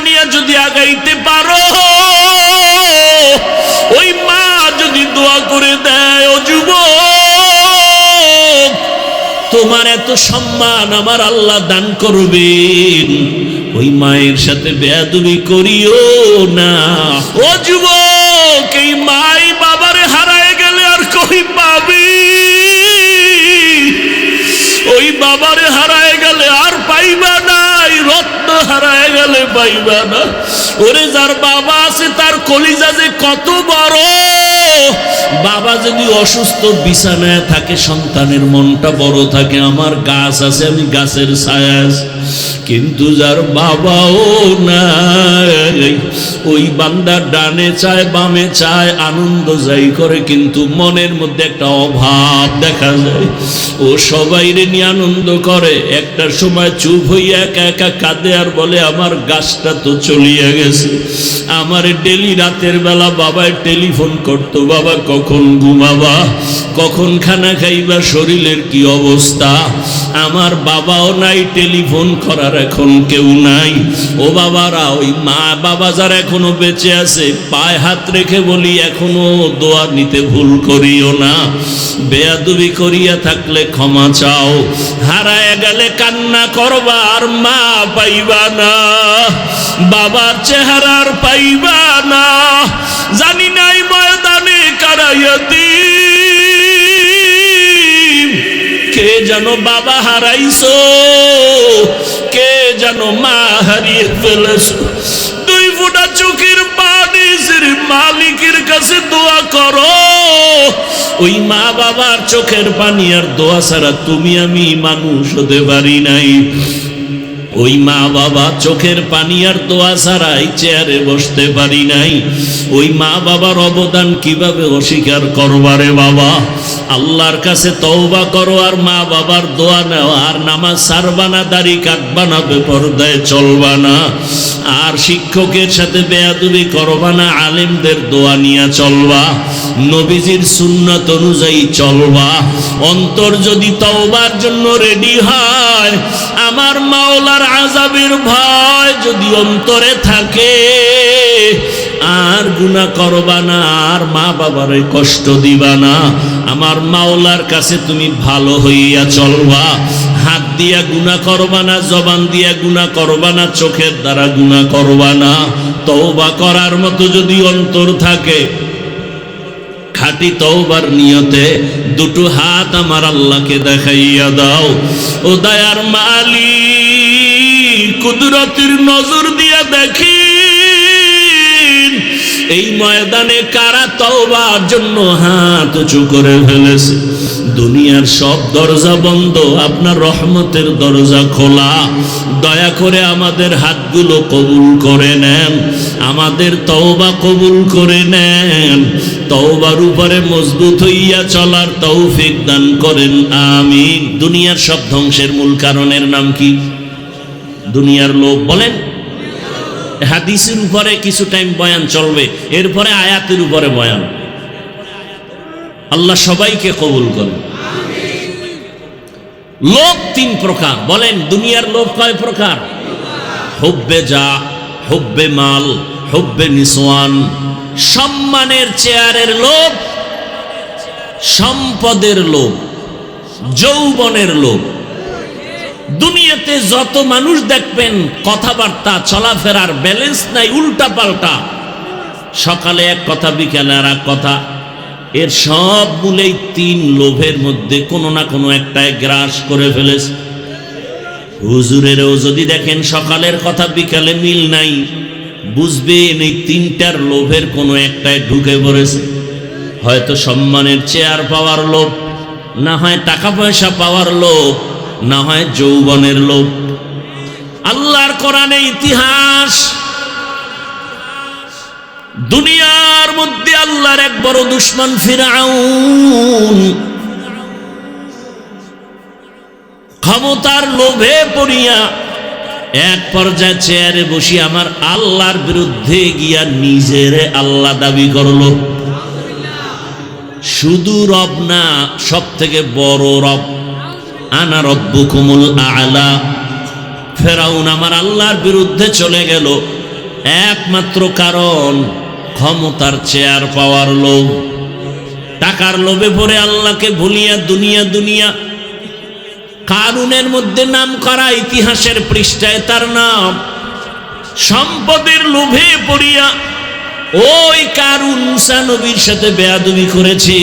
নিয়ে যদি আগাইতে পারো, ওই মা যদি দোয়া করে দেয়, ও যুবক তোমার এত সম্মান আমার আল্লাহ দান করবেন, ওই মায়ের সাথে বেয়াদবি করিও না। ও যুবক, এই মাই বাবারে হারায় গেলে আর কই পাবি? ওই বাবারে হারায় গেলে আর পাইবা না, রত্ন হারায় গেলে পাইবা না। ওরে যার বাবা আছে তার কলিজা যে কত বড়। বাবা যদি অসুস্থ বিছানায় থাকে, সন্তানের মনটা বড় থাকে। আমার গাছ আছে, আমি গাছের ছায়া আছি। কিন্তু যার বাবাও নাই, ওই বান্দা ডানে চায় বামে চায়, আনন্দ যাই করে, কিন্তু মনের মধ্যে একটা অভাব দেখা যায়। ও সবাইরে নিয়ে আনন্দ করে, একটা সময় চুপ হইয়া একা একা কাঁদে আর বলে আমার গাছটা তো চলিয়া গেছে। আমার ডেলি রাতের বেলা বাবায় টেলিফোন করতো, বাবা কখন ঘুমাবা, কখন খানা খাইবা, শরীরের কি অবস্থা। আমার বাবাও নাই, টেলিফোন করার এখন কেউ নাই। ও বাবারা, ওই মা বাবা যারা এখনো বেঁচে আছে, পায়ে হাত রেখে বলি এখনো দোয়া নিতে ভুল করিও না। বেয়াদবি করিয়া থাকলে ক্ষমা চাও। হারায় গেলে কান্না করবা আর মা পাইবা না, বাবার চেহারার পাইবা না। জানি নাই ময়দানে কারাইয়াতি কে যেন বাবা হারাইছো, কে যেন মা হারিয়ে ফেলেছো। দুই ফোঁটা চোখের পানি মালিকের কাছে দোয়া করো। ওই মা বাবার চোখের পানি আর দোয়া ছাড়া তুমি আমি মানুষ হতে পারি নাই। ওই মা বাবা চোখের পানি আর দোয়া ছাড়াই চেয়ারে বসতে পারি নাই। ওই মা বাবার অবদান কিভাবে অস্বীকার করবারে বাবা? আল্লাহর কাছে তওবা করো আর মা বাবার দোয়া নাও। আর নামাজ ছাড়বা না, দাড়ি কাটবা না, বেপরদায় চলবা না, আর শিক্ষকের সাথে বেয়াদবি করবা না, আলেমদের দোয়া নিয়ে চলবা, নবীজির সুন্নাত অনুযায়ী চলবা। অন্তর যদি তওবার জন্য রেডি হয়, আমার মাওলার আযাবের ভয় যদি অন্তরে থাকে, আর গুনাহ করবা না, আর মা বাবারে কষ্ট দিবা না। আমার মাওলার কাছে তুমি ভালো হইয়া চলবা। হাত দিয়া গুনাহ করবা না, জবান দিয়া গুনাহ করবা না, চোখের দ্বারা গুনাহ করবা না। তওবা করার মতো যদি অন্তর থাকে, খাঁটি তওবার নিয়তে দুটো হাত আমার আল্লাহকে দেখাইয়া দাও। ও দয়ার মালিক, কুদরতের নজর দিয়া দেখি এই ময়দানে কারা তওবার জন্য হাত উঁচু করে ফেলেছে। দুনিয়ার সব দরজা বন্ধ, আপনার রহমতের দরজা খোলা। দয়া করে আমাদের হাতগুলো কবুল করে নেন, আমাদের তওবা কবুল করে নেন। তওবার উপরে মজবুত হইয়া চলার তৌফিক দান করেন, আমিন। দুনিয়ার সব ধ্বংসের মূল কারণের নাম কি? দুনিয়ার লোভ। বলেন, হাদিসের উপরে কিছু টাইম বয়ান চলবে, এরপরে আয়াতের উপরে বয়ান। আল্লাহ সবাইকে কবুল করুন। লোভ তিন প্রকার। বলেন, দুনিয়ার লোভ কয় প্রকার? হুব্বে যা, হুব্বে মাল, হুব্বে নিসওয়ান। সম্মানের চেয়ারের লোভ, সম্পদের লোভ, যৌবনের লোভ। দুনিয়াতে যত মানুষ দেখবেন কথাবার্তা চলাফেরার ব্যালেন্স নাই, উল্টা পাল্টা। সকালে এক কথা, বিকেলে আর এক কথা। এর সব মূলেই তিন লোভের মধ্যে কোনো না কোনো একটাই গ্রাস করে ফেলেছে। হুজুরেরও যদি দেখেন সকালের কথা বিকালে মিল নাই, বুঝবেন এই তিনটার লোভের কোনো একটায় ঢুকে পড়েছে। হয়তো সম্মানের চেয়ার পাওয়ার লোভ, না হয় টাকা পয়সা পাওয়ার লোভ, না হয় যৌবনের লোভ। আল্লাহর কোরআনে ইতিহাস, দুনিয়ার মধ্যে আল্লাহর এক বড় দুশমন ফিরআউন ক্ষমতার লোভে পড়িয়া এক পর্যায়ে চেয়ারে বসি আমার আল্লাহর বিরুদ্ধে গিয়া নিজেরে আল্লাহ দাবি করল। শুধু রব না, সব থেকে বড় রব, আনা রব্বুকুমুল আ'লা। ফেরাউন আমার আল্লাহর বিরুদ্ধে চলে গেল। একমাত্র কারণ ক্ষমতার চেয়ার পাওয়ার লোভ, টাকার লোভে পড়ে আল্লাহকে ভুলিয়া দুনিয়া দুনিয়া। কারুনের মধ্যে নাম করা ইতিহাসের পৃষ্ঠায় তার নাম। সম্পদের লোভে পড়িয়া ওই কারুন মুসা নবীর সাথে বেয়াদবি করেছে,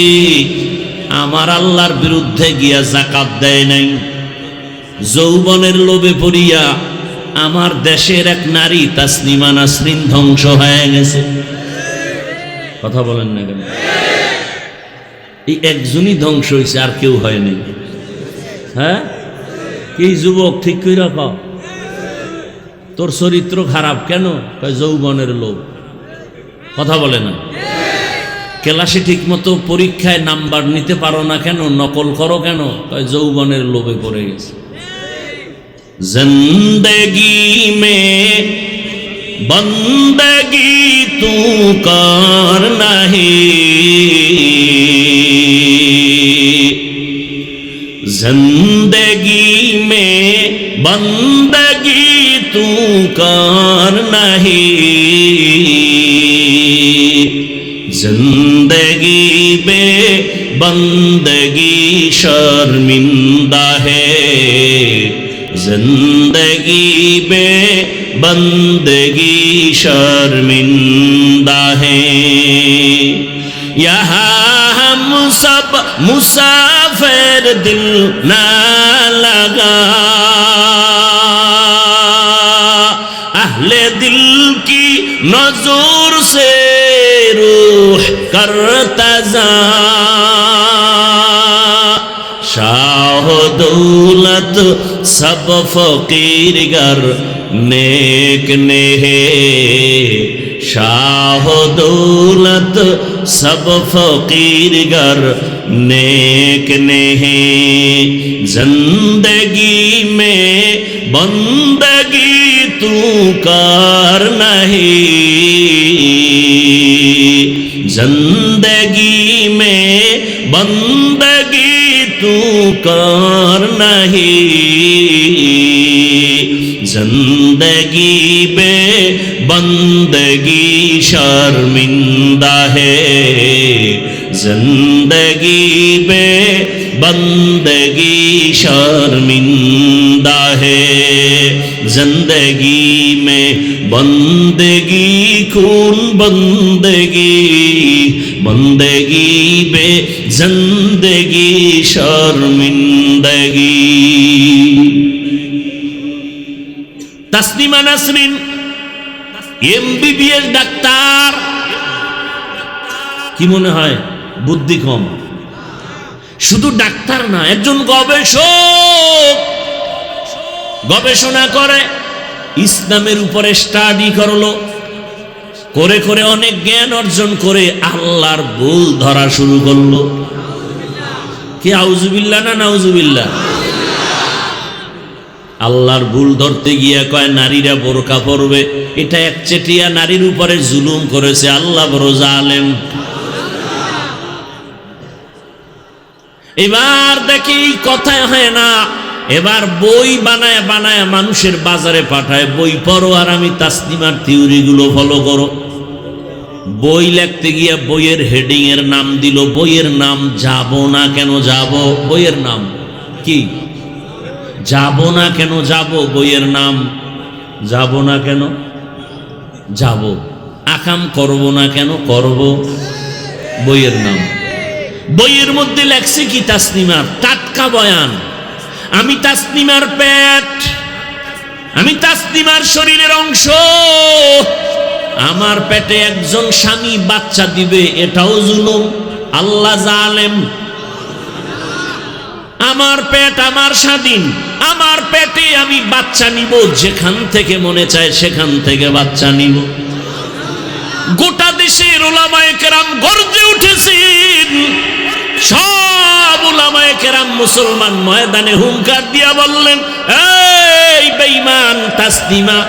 আমার আল্লাহর বিরুদ্ধে গিয়া যাকাত দেয় নাই। যৌবনের লোভে পড়িয়া আমার দেশের এক নারী তাসনিমা নাসরিন ধ্বংস হয়ে গেছে। কথা বলেন না কেন? এই একজনই ধ্বংস হয়েছে, আর কেউ হয়নি। হ্যাঁ, এই যুবক ঠিক করে রাখো, তোর চরিত্র খারাপ কেন? যৌবনের লোভ। কথা বলে না। ক্লাসে ঠিক মতো পরীক্ষায় নাম্বার নিতে পারো না কেন? নকল করো কেন? যৌবনের লোভে পড়ে গেছে। জিন্দেগি মে বন্দগি তু কর নাহি, जिंदगी में बंदगी तू कर नहीं, जिंदगी में बंदगी शर्मिंदा है, जिंदगी में बंदगी शर्मिंदा है। यहाँ हम सब मुसाफिर दिल ना लगा, अहले दिल की नजर से रूह करता जा, शाह दौलत सब फकीर गर नेक ने है, शाह दौलत सब फकीर गर नेक ने है, जिंदगी में बंदगी तू कर नहीं, जिंदगी में बंदगी तू कर नहीं, जिंदगी में बंदगी शर्मिंदा है, जिंदगी में बंदगी शर्मिंदा है, जिंदगी में बंदगी खून बंदगी, बंदगी बे जिंदगी शर्मिंदगी। Tasnima Nasrin MBBS doctor. কি মনে হয় বুদ্ধি কম? শুধু ডাক্তার না, একজন গবেষক। গবেষণা করে ইসলামের উপরে স্টাডি করলো, করে করে অনেক জ্ঞান অর্জন করে আল্লাহর ভুল ধরা শুরু করলো। কি আউযুবিল্লাহ না নাউযুবিল্লাহ? আল্লাহর ভুল ধরতে গিয়া কয় নারীরা বোরকা পরবে, এটা একচেটিয়া নারীর উপরে জুলুম করেছে, আল্লাহ বড় জালেম। এবার দেখি কথায় হয় না, এবার বই বানায় বানায় মানুষের বাজারে পাঠায়, বই পড়ো আর আমি তাসনিমার থিওরি গুলো ফলো করো। বই লিখতে গিয়া বইয়ের হেডিং এর নাম দিল, বইয়ের নাম যাব না কেন যাব। বইয়ের নাম কি? যাব না কেন যাব। বইয়ের নাম যাব না কেন যাব। আকাম করব না কেন করব। বইয়ের নাম। বইয়ের মধ্যে লেখছে কি? তাসনিমার টাটকা বয়ান। আমি তাসনিমার পেট, আমি তাসনিমার শরীরের অংশ। আমার পেটে একজন স্বামী বাচ্চা দিবে, এটাও জুলুম, আল্লাহ জালেম। আমার পেট আমার স্বাধীন, আমার পেটে আমি বাচ্চা নিব, যেখান থেকে মনে চায় সেখান থেকে বাচ্চা নিব। গোটা দেশের উলামায়ে কেরাম গর্জে উঠেছেন, সব উলামায়ে কেরাম মুসলমান ময়দানে হুঙ্কার দিয়া বললেন, এই বেঈমান তাসনিমা,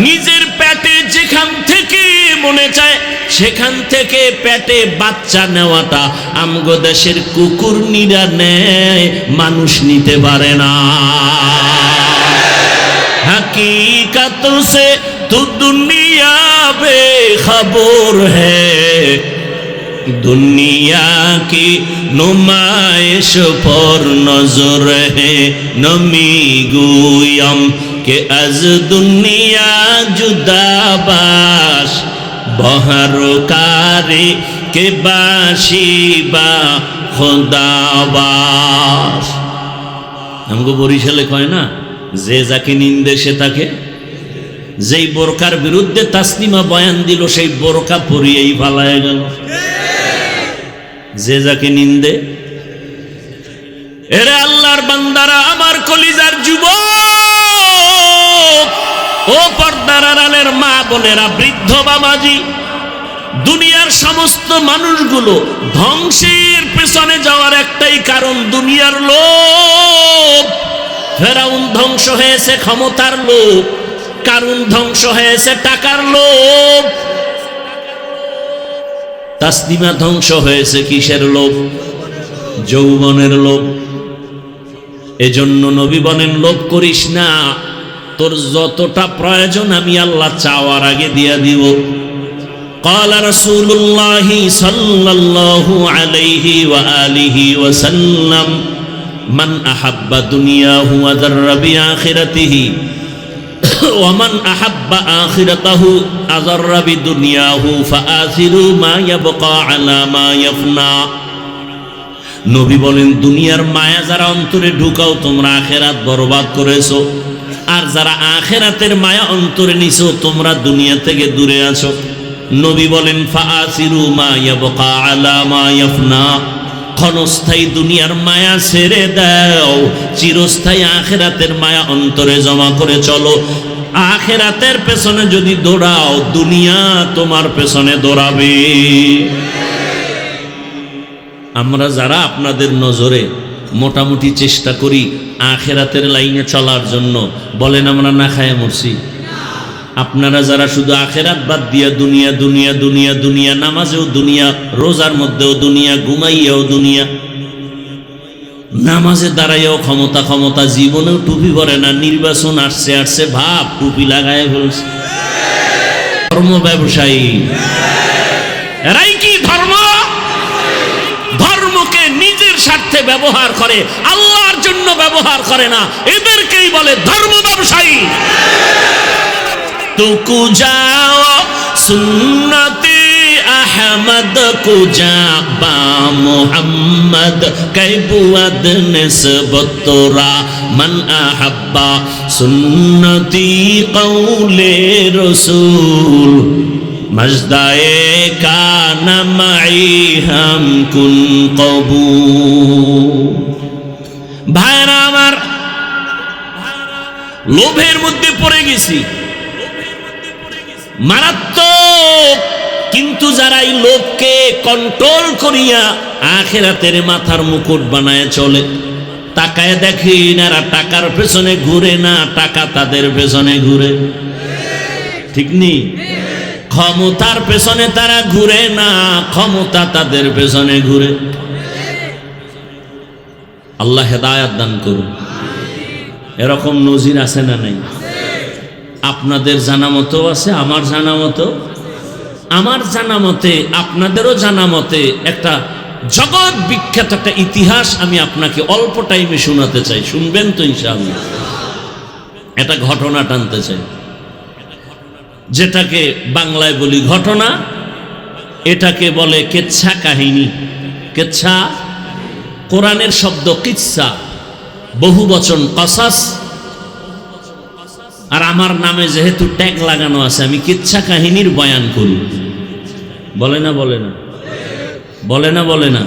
নিজের পেটে যেখান থেকে মনে চায় সেখান থেকে পেটে বাচ্চা নেওয়াটা আমগো দেশের কুকুর নিরা নেয়, মানুষ নিতে পারে না। हकीकत से तू दुनिया बेखबर है, दुनिया की नुमाइश पर नजर है, नमी गुयम के अज दुनिया जुदाबाश बहरकारे के बाशिबा खुदाबाश। हमको বরিশালে কয় না, যে যাকে নিন্দে সে তাকে, যেই বোরকার বিরুদ্ধে তাসলিমা বয়ান দিল সেই বোরকা পরিয়েই পালায় গেল। যে যাকে নিন্দে, এরে আল্লাহর বান্দারা, আমার কলিজার যুবক, ও পর্দার আড়ালের মা বোনেরা, বৃদ্ধ বাবাজি, দুনিয়ার সমস্ত মানুষগুলো ধ্বংসের পেছনে যাওয়ার একটাই কারণ, দুনিয়ার লোভ। ফেরাউন ধ্বংস হয়েছে ক্ষমতার লোভ, কারুন ধ্বংস হয়েছে টাকার লোভ, তাসলিমা ধ্বংস হয়েছে কিসের লোভ? যৌবনের লোভ। এজন্য নবী বলেন, লোভ করিস না, তোর যতটা প্রয়োজন আমি আল্লাহ চাওয়ার আগে দিয়া দিব। قال رسول الله صلى الله عليه وآله وسلم من أحب دنياه وذر بآخرته ومن أحب آخرته أذر بدنياه فآثروا ما يبقى على ما يفنى। নবী বলেন, দুনিয়ার মায়া যারা অন্তরে ঢুকাও তোমরা আখেরাত বরবাদ করেছো, আর যারা আখেরাতের মায়া অন্তরে নিছো তোমরা দুনিয়া থেকে দূরে আছো। নবী বলেন, ফাআসিরু মা ইয়াবকা আলা মা ইয়াফনা, ক্ষণস্থায়ী দুনিয়ার মায়া ছেড়ে দাও, চিরস্থায়ী আখেরাতের মায়া অন্তরে জমা করে চলো। আখেরাতের পেছনে যদি দৌড়াও, দুনিয়া তোমার পেছনে দৌড়াবে। আমরা যারা আপনাদের নজরে মোটামুটি চেষ্টা করি আখেরাতের লাইনে চলার জন্য, বলেন আমরা না খায় মরছি? আপনারা যারা শুধু আখেরাত বাদ দিয়া দুনিয়া দুনিয়া দুনিয়া দুনিয়া, নামাজেও দুনিয়া, রোজার মধ্যেও দুনিয়া, ঘুমাইয়াও দুনিয়া, নামাজে দাঁড়াইয়াও ক্ষমতা ক্ষমতা, জীবনেও টুপি পরে না, নির্বাচন আসছে আসছে ভাব টুপি লাগায় ফেলছে। ধর্ম ব্যবসায়ী এরাই কি ধর্ম? ধর্মকে নিজের স্বার্থে ব্যবহার করে, আল্লাহর জন্য ব্যবহার করে না, এদেরকেই বলে ধর্ম ব্যবসায়ী। तू कुजा सुन्नती अहमद कुजा बा मुहम्मद कैबुअद निस्बत तोरा मन अहब्बा सुन्नती कौले रसूल मजदाए कान माई हम कुन कबूल। भाईरा आमार, लोभेर मধ্যে পড়ে গেছি মারাত্মক, কিন্তু যারা এই লোককে কন্ট্রোল করিয়া আখিরাতের মাথার মুকুট বানায় চলে, তাকায় দেখেন এরা টাকার পেছনে ঘুরে না, টাকা তাদের পেছনে ঘুরে। ঠিক নেই? ক্ষমতার পেছনে তারা ঘুরে না, ক্ষমতা তাদের পেছনে ঘুরে। আল্লাহ হেদায়াত দান করুন। এরকম নজির আছে না নাই? আপনাদের জানা মতো আছে, আমার জানা মতো, আমার জানা মতে, আপনাদেরও জানা মতে একটা জগৎ বিখ্যাত একটা ইতিহাস আমি আপনাকে অল্প টাইমে শোনাতে চাই। শুনবেন তো ইনশাআল্লাহ? এটা ঘটনা টানতে চাই, যেটাকে বাংলায় বলি ঘটনা, এটাকে বলে কেচ্ছা কাহিনী। কেচ্ছা, কোরআনের শব্দ কিচ্ছা, বহু বচন কসাস, আর আমার নামে যেহেতু ট্যাগ লাগানো আছে, আমি কিচ্ছা কাহিনীর বয়ান করি। বলে না বলে না বলে না বলে না?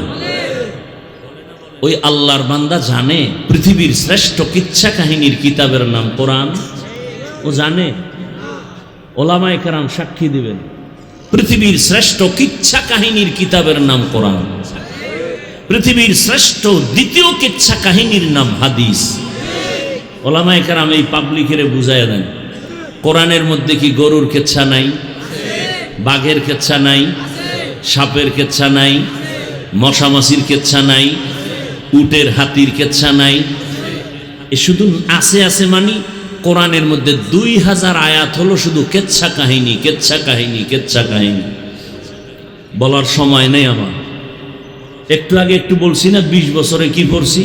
ওই আল্লাহর বান্দা জানে পৃথিবীর শ্রেষ্ঠ কিচ্ছা কাহিনীর কিতাবের নাম কোরআন। ও জানে, ওলামায়ে কেরাম সাক্ষী দিবেন, পৃথিবীর শ্রেষ্ঠ কিচ্ছা কাহিনীর কিতাবের নাম কোরআন। পৃথিবীর শ্রেষ্ঠ দ্বিতীয় কিচ্ছা কাহিনীর নাম হাদিস। ওলামায়ে কেরাম এই পাবলিকের বুঝাইয়া দেন, কোরআনের মধ্যে কি গরুর কেচ্ছা নাই, বাঘের কেচ্ছা নাই, সাপের কেচ্ছা নাই, মশামাছির কেচ্ছা নাই, উটের হাতির কেচ্ছা নাই? এ শুধু আছে আছে মানি কোরআনের মধ্যে 2000 আয়াত হলো শুধু কেচ্ছা কাহিনী, কেচ্ছা কাহিনী, কেচ্ছা কাহিনী। বলার সময় নেই আমার। একটু আগে একটু বলছি না 20 বছরে কি পড়ছি,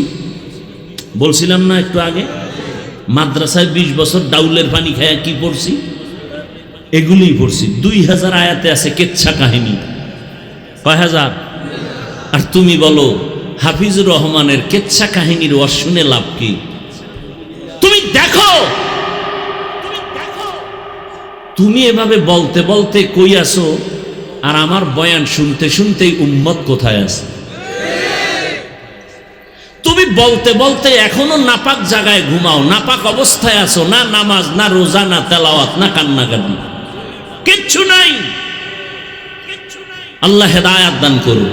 বলছিলাম না একটু আগে? মাদ্রাসায় 20 বছর ডাউলের পানি খায়া কি পড়ছি, এগুলিই পড়ছি। 2000 আয়াতে আছে কেচ্ছা কাহিনী। কয় হাজার? আর তুমি বলো হাফিজুর রহমানের কেচ্ছা কাহিনীর ওয়াজ শুনে লাভ কি? তুমি দেখো, তুমি এভাবে বলতে বলতে কই আসো, আর আমার বয়ান শুনতে শুনতেই উম্মত কোথায় আছে? তুমি বলতে বলতে এখনো নাপাক জায়গায় ঘুমাও, নাপাক অবস্থায় আছো, না নামাজ, না রোজা, না তেলাওয়াত, না কান্নাকাটি, কিচ্ছু নাই। আল্লাহ হেদায়াত দান করুন।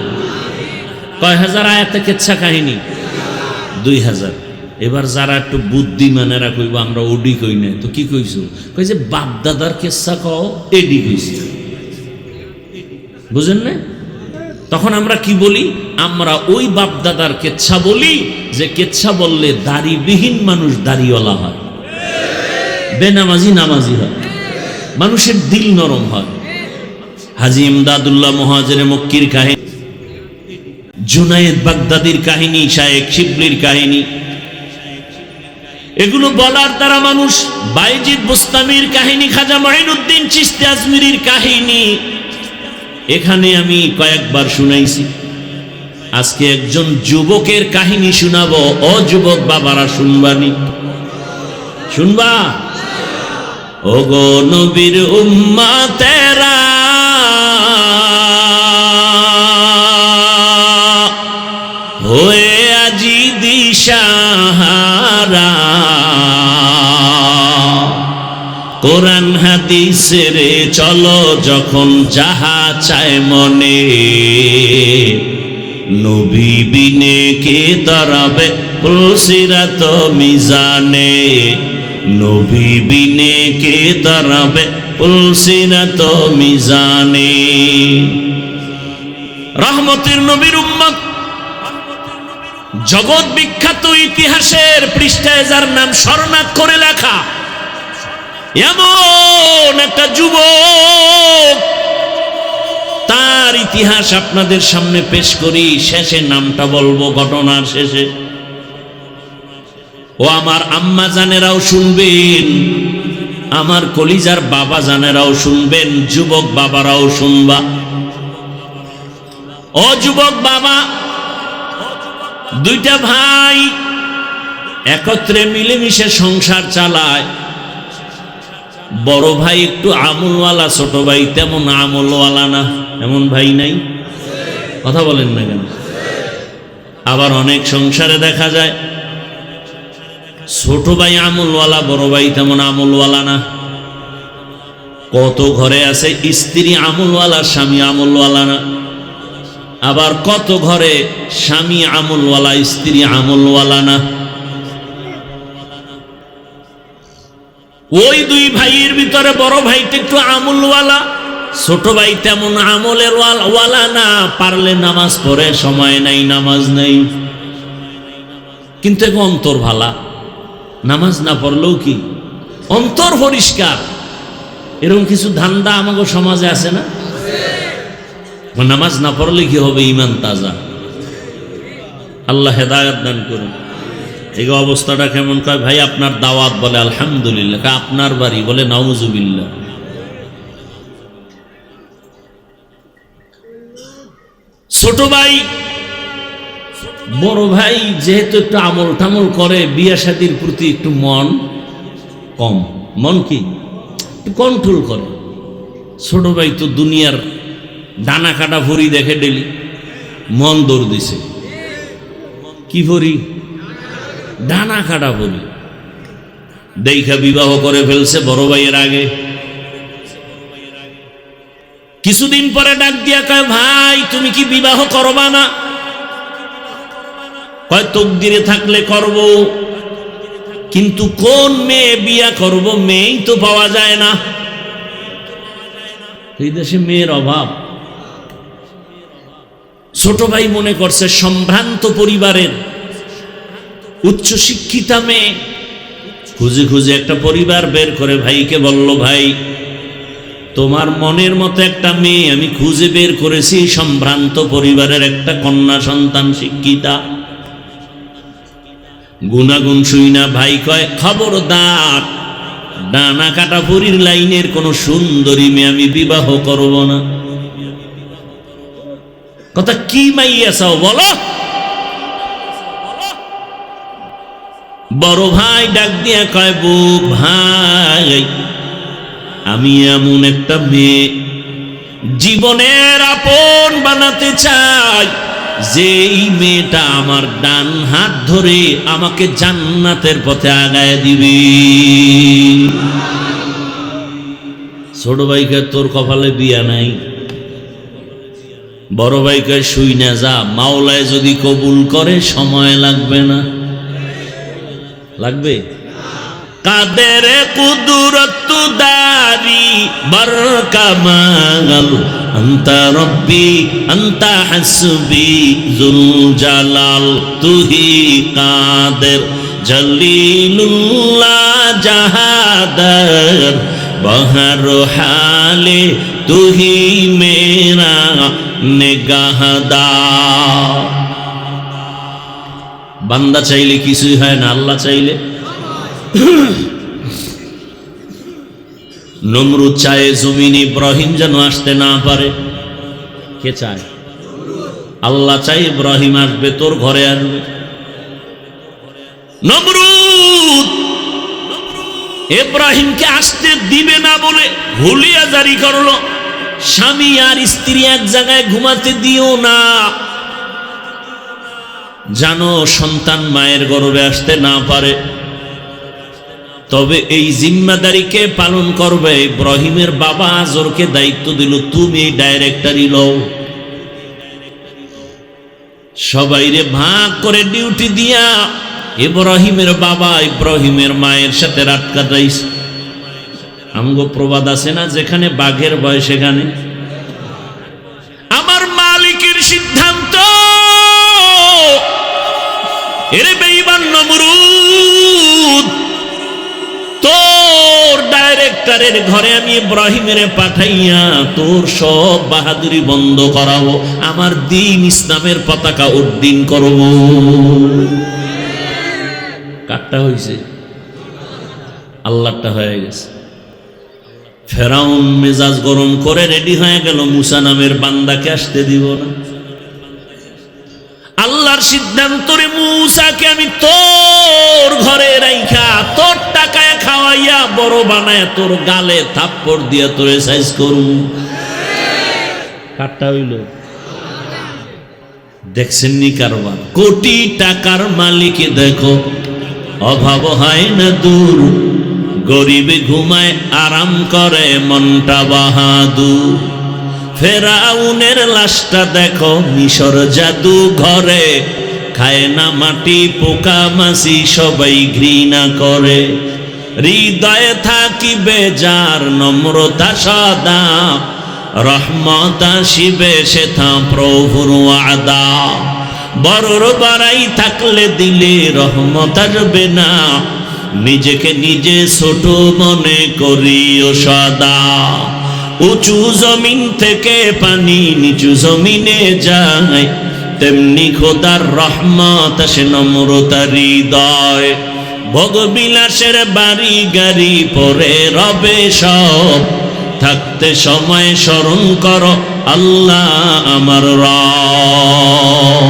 কয় হাজার আয়াতে কেচ্ছা কাহিনী? 2000। এবার যারা একটু বুদ্ধিমানেরা কইব আমরা ওডি কই না, তো কি কইছো? কই যে বাপ দাদার কেচ্ছা কও, এডি কইছি। বুঝেন না? তখন আমরা কি বলি? আমরা ওই বাপ দাদার কেচ্ছা বলি যে কেচ্ছা বললে দাড়িবিহীন মানুষ দাড়িওয়ালা হয়, বেনামাজি নামাজি হয়, মানুষের দিল নরম হয়। হাজী ইমদাদুল্লাহ মুহাজিরে মক্কির কাহিনী, জুনায়েদ বাগদাদির কাহিনী, শায়েখ শিবলির কাহিনী, এগুলো বলার দ্বারা মানুষ, বাইজিদ বুস্তামির কাহিনী, খাজা মাইনুদ্দিন চিশতি আজমিরির কাহিনী এখানে আমি কয়েকবার শুনাইছি। আজকে একজন যুবকের কাহিনী শুনাবো। ও যুবক বাবারা, শুনবানি? শুনবা? ও গো নবীর উম্মতেরা, হয়ে আজি দিশাহারা, কোরআন হাদিসের চলো যখন যাহা চায় মনে, নবী বিনে কে দাঁড়াবে পুলসিরাত মিজানে, নবী বিনে কে দাঁড়াবে পুলসিরাত মিজানে। রহমতের নবীর উম্মত, জগৎ বিখ্যাত ইতিহাসের পৃষ্ঠায় যার নাম স্মরণাত করে লেখা, এমন একটা যুবক, তার ইতিহাস আপনাদের সামনে পেশ করি। শেষে নামটা বলবো ঘটনার শেষে। ও আমার আম্মা জানেরাও শুনবেন, আমার কলিজার বাবা জানেরাও শুনবেন, যুবক বাবারাও শুনবা। ও যুবক বাবা, দুইটা ভাই একত্রে মিলেমিশে সংসার চালায়। বড় ভাই একটু আমলওয়ালা, ছোট ভাই তেমন আমলওয়ালা না। এমন ভাই নাই? কথা বলেন না কেন? আবার অনেক সংসারে দেখা যায় ছোট ভাই আমলওয়ালা, বড় ভাই তেমন আমলওয়ালা না। কত ঘরে আছে স্ত্রী আমলওয়ালা, স্বামী আমলওয়ালা না। আবার কত ঘরে স্বামী আমলওয়ালা, স্ত্রী আমলওয়ালা না। ওই দুই ভাইয়ের ভিতরে বড় ভাইটা একটু আমলওয়ালা, ছোট ভাই তেমন আমলের ওয়ালা না। পারলে নামাজ পড়ে, সময় নাই, নামাজ নাই, কিন্তু এখন অন্তর ভালা। নামাজ না পড়লেও কি অন্তর পরিষ্কার। এরকম কিছু ধান্দা আমাদের সমাজে আছে না? নামাজ না পড়লে কি হবে? ঈমান তাজা। আল্লাহ হেদায়েত দান করুন। এই অবস্থাটা কেমন? কয় ভাই আপনার দাওয়াত, বলে আলহামদুলিল্লাহ। আপনার বাড়ি, বলে নাউজুবিল্লাহ। ছোট ভাই বড় ভাই যেহেতু একটু আমল টামল করে, বিয়া শাদীর প্রতি একটু মন কম, মন কি একটু কন্ট্রোল করে। ছোট ভাই তো দুনিয়ার ডানা কাটা ভরি দেখে ডেলি, মন দৌড় দিছে। কি ভরি? ডানা কাটা ভরি দেখা বিবাহ করে ফেলছে বড় ভাইয়ের আগে। কিছুদিন পরে ডাক দিয়া কয়, ভাই তুমি কি বিবাহ করবা না? কয় তকদিরে থাকলে করব, কিন্তু কোন মেয়ে বিয়া করব? মেয়েই তো পাওয়া যায় না। এই দেশে মেয়ের অভাব। ছোট ভাই মনে করছে সম্ভ্রান্ত পরিবারের উচ্চ শিক্ষিতা মেয়ে, খুঁজে খুঁজে একটা পরিবার বের করে ভাইকে বলল, ভাই তোমার মনের মতো একটা মেয়ে আমি খুঁজে বের করেছি, সম্ভ্রান্ত পরিবারের একটা কন্যা সন্তান, শিক্ষিতা। গুনাগুন শুই না ভাই কয়, খবরদার ডানা কাটাপুরির লাইনের কোন সুন্দরী মেয়ে আমি বিবাহ করব না। কথা কি মাইয়া চাও বলো? বড় ভাই ডাক দিয়া কয়, বউ ভাই আমি এমন একটা মেয়ে জীবনের আপন বানাতে চাই, যেই মেয়েটা আমার ডান হাত ধরে আমাকে জান্নাতের পথে আগায় দিবে। ছোট ভাইকে তোর কপালে বিয়া নাই। বড় ভাইকে শুই না যা, মাওলায় যদি কবুল করে সময় লাগবে না। লাগবে? কাদের কুদরত দারি বরকামাল আনতা রব্বি আনতা হাসবি যুল জালাল তুহি কাদের জলিলুল্লাহ জাহাদার বহর হালে তুহি মেরা নিগাহদার। বান্দা চাইলে কিছুই হয় না, আল্লাহ চাইলে। নমরুদ চায় জমিন ইব্রাহিম যেন আসতে না পারে। কে চায়? আল্লাহ চাই ইব্রাহিম আসবে, তোর ঘরে আসবে। নমরুদ ইব্রাহিমকে আসতে দিবে না বলে হুলিয়া জারি করলো, স্বামী আর স্ত্রী এক জায়গায় ঘুমাতে দিও না, জানো সন্তান মায়ের গর্ভে আসতে না পারে। তবে এই জিম্মাদারিকে পালন করবে। ইব্রাহিমের বাবা আজরকে দায়িত্ব দিল, তুমি ডাইরেক্টরি লও। সবাইরে ভাগ করে ডিউটি দিয়া ইব্রাহিমের বাবা ইব্রাহিমের মায়ের সাথে রাত কাটাইছে। আমগো প্রবাদ আছে না, যেখানে বাঘের ভয় সেখানে। আমার মালিকের সিদ্ধান্ত, এরে বেঈমান নমরুদ, তোর ডাইরেক্টরের ঘরে আমি ইব্রাহিমের পাঠাইয়া তোর সব বাহাদুরি বন্ধ করাবো, আমার দ্বীন ইসলামের পতাকা উড্ডীন করব। কাটটা হয়েছে, আল্লাহটা হয়ে গেছে। ফেরাউন মেজাজ গরম করে রেডি হয়ে গেল, মুসা নামের বান্দাকে আসতে দিব না। আল্লাহর সিদ্ধান্ত রে, মুসাকে আমি তোর ঘরে রাইখা তোর টাকায় খাওয়াইয়া বড় বানায় তোর গালে থাপ্পড় দিয়া তোরে সাইজ করু। কাটটা হইল, দেখছেন নি কারবার? কোটি টাকার মালিক দেখো, অভাব হয় না দূর, গরিবে ঘুমায় আরাম করে মনটা বাহাদুর। ফেরাউনের লাশটা দেখো মিশর জাদু ঘরে, খায় না মাটি পোকা মাছি সবাই ঘৃণা করে। হৃদয়ে থাকিবে যার নম্রতা সদা, রহমত আসিবে সেথা প্রভুর ওয়াদা। বড়র বাড়াই থাকলে দিলে রহমত আসবে না, নিজেকে নিজে ছোট মনে করিও সদা। উঁচু জমিন থেকে পানি নিচু জমিনে যায়, তেমনি খোদার রহমত আসে নম্রতার হৃদয়। ভোগবিলাসের বাড়ি গাড়ি পরে রবে সব, থাকতে সময় স্মরণ করো আল্লাহ আমার রব।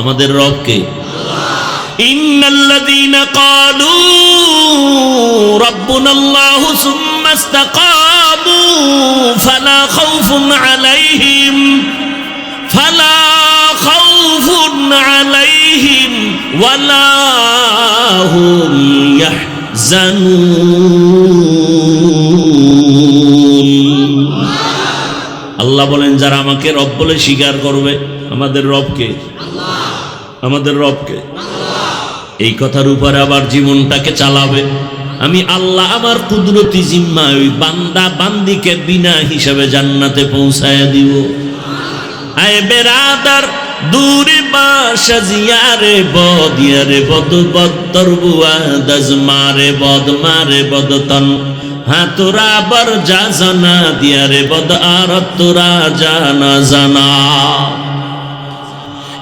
আমাদের রবকে ইন্নাল্লাযীনা ক্বালু রাব্বুনাল্লাহু সুম্মা ইসতাকামু ফালা খাউফুন আলাইহিম ওয়ালা হুম ইয়াহজানুন। আল্লাহ বলেন, যারা আমাকে রব বলে স্বীকার করবে, আমাদের রবকে, আমাদের রবকে, এই কথার উপরে আবার জীবনটাকে চালাবে। আমি আল্লাহ আমার কুদরতি জিম্মা ওই বান্দা বান্দিকে বিনা হিসাবে জান্নাতে পৌঁছায় দিব। আয় বেরাদার, দূরে বাসা জিয়ারে বদ ইয়ারে বদ বদর বুয়া দাজ মারে বদ তন হাতুরা বর যা জানা দিয়ারে বদ আর তোরা জানা জানা।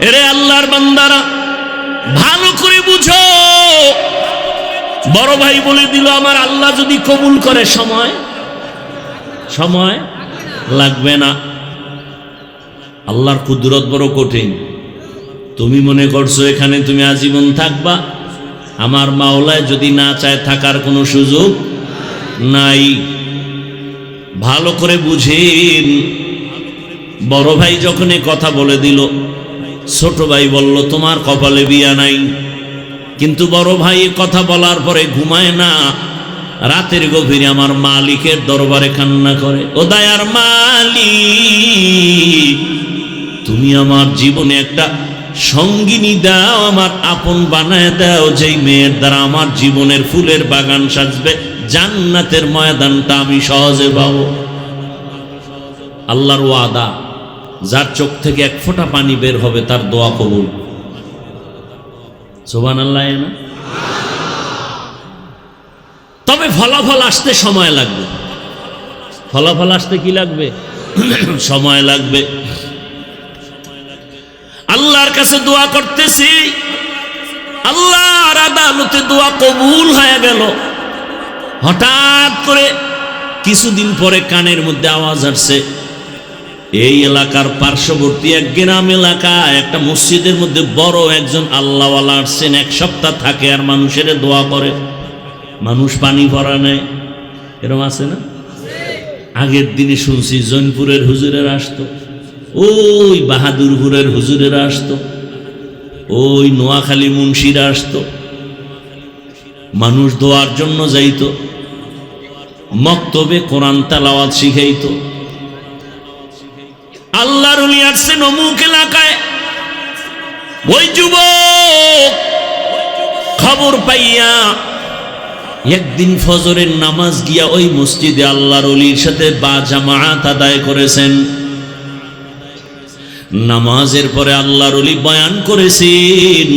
এরে আল্লাহর বান্দারা ভালো করে বুঝো, বড় ভাই বলে দিল আমার আল্লাহ যদি কবুল করে সময় লাগবে না। আল্লাহর কুদরত বড় কঠিন। তুমি মনে করছো এখানে তুমি আজীবন থাকবা, আমার মাওলায় যদি না চায় থাকার কোনো সুযোগ নাই। ভালো করে বুঝেন। বড় ভাই যখন এ কথা বলে দিল, ছোট ভাই বলল তোমার কপালে বিয়া নাই। কিন্তু বড় ভাই এ কথা বলার পরে ঘুমায় না, রাতের গভীরে আমার মালিকের দরবারে কান্না করে, ও দয়ার মালিক তুমি আমার জীবনে একটা সঙ্গিনী দাও, আমার আপন বানায় দাও, যেই মেয়ের দ্বারা আমার জীবনের ফুলের বাগান সাজবে, জান্নাতের ময়দানটা আমি সহজে পাবো। আল্লাহর ওয়াদা, যার চোখ থেকে এক ফোঁটা পানি বের হবে তার দোয়া কবুল। সুবহানাল্লাহ না? তবে ফলাফল আসতে সময় লাগবে। ফলাফল আসতে কি লাগবে? সময় লাগবে। আল্লাহর কাছে দোয়া করতেছি, আল্লাহর আদালতে দোয়া কবুল হয়ে গেল। হঠাৎ করে কিছুদিন পরে কানের মধ্যে আওয়াজ আসছে, এই এলাকার পার্শ্ববর্তী এক গ্রাম এলাকায় একটা মসজিদের মধ্যে বড় একজন আল্লাহওয়ালা আসছেন, এক সপ্তাহ থাকে আর মানুষের দোয়া করে, মানুষ পানি ভরা নেয়। এরকম আছে না? আগের দিনে শুনছি জৈনপুরের হুজুরের আসতো, ওই বাহাদুরপুরের হুজুরেরা আসতো, ওই নোয়াখালী মুন্সিরা আসতো, মানুষ দোয়ার জন্য যাইতো, মক্তবে কোরআন তেলাওয়াত শিখাইতো। আল্লাহর ওলি আসছেন অমুক এলাকায়। ওই যুবক খবর পাইয়া একদিন ফজরের নামাজ গিয়া ওই মসজিদে আল্লাহর ওলির সাথে বা জামাআত আদায় করেছেন। নামাজের পরে আল্লাহর ওলি বয়ান করেছেন।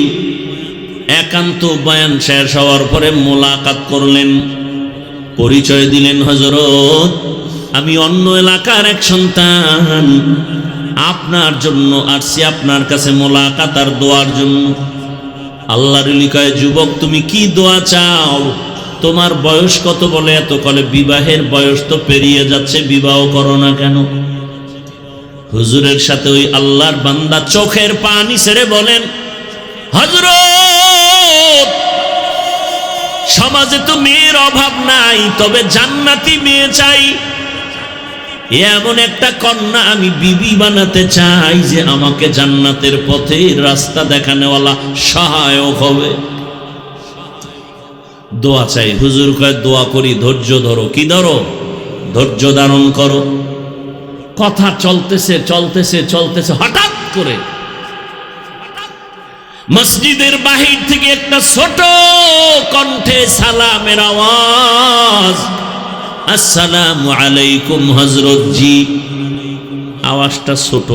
একান্ত বয়ান শেষ হওয়ার পরে মোলাকাত করলেন, পরিচয় দিলেন, হযরত আমি অন্য এলাকার এক সন্তান, আপনার জন্য আসছি, আপনার কাছে মোলাকাত আর দোয়ার জন্য। আল্লাহর ওলি কয়, যুবক তুমি কি দোয়া চাও? তোমার বয়স কত? বলে এত। কলে বিবাহের বয়স তো পেরিয়ে যাচ্ছে, বিবাহ করো না কেন? হুজুরের সাথে ওই আল্লাহর বান্দা চোখের পানি ছেড়ে বলেন, হযরত সমাজে তো মেয়ের অভাব নাই, তবে জান্নাতি মেয়ে চাই। এমন একটা কন্যা আমি বিবি বানাতে চাই যে আমাকে জান্নাতের পথে রাস্তা দেখানোওয়ালা সহায়ক হবে। দোয়া চাই। হুজুর কয়, দোয়া করি, ধৈর্য ধরো। কি ধরো? ধৈর্য ধারণ করো। কথা চলতেছে চলতেছে চলতেছে, হঠাৎ করে মসজিদের বাহির থেকে একটা ছোট কণ্ঠে সালামের আওয়াজ, আসসালামু আলাইকুম হযরত জি। আওয়াজটা ছোট,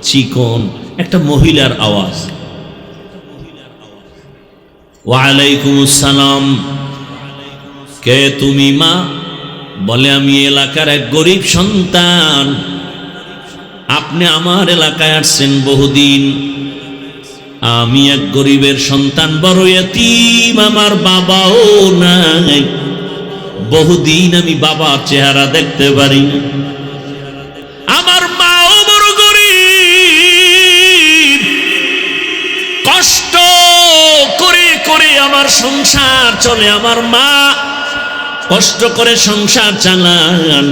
চিকন, একটা মহিলার আওয়াজ। ওয়ালাইকুম আসসালাম। কে তুমি মা? বলে আমি এলাকার এক গরিব সন্তান, আপনি আমার এলাকায় আসছেন বহুদিন। আমি এক গরিবের সন্তান, বড় এতিম, আমার বাবাও নাই, বহুদিন আমি বাবার চেহারা দেখতে পারি না। আমার মাও বড় গরিব, কষ্ট করে করে আমার সংসার চলে। আমার মা কষ্ট করে সংসার চালান,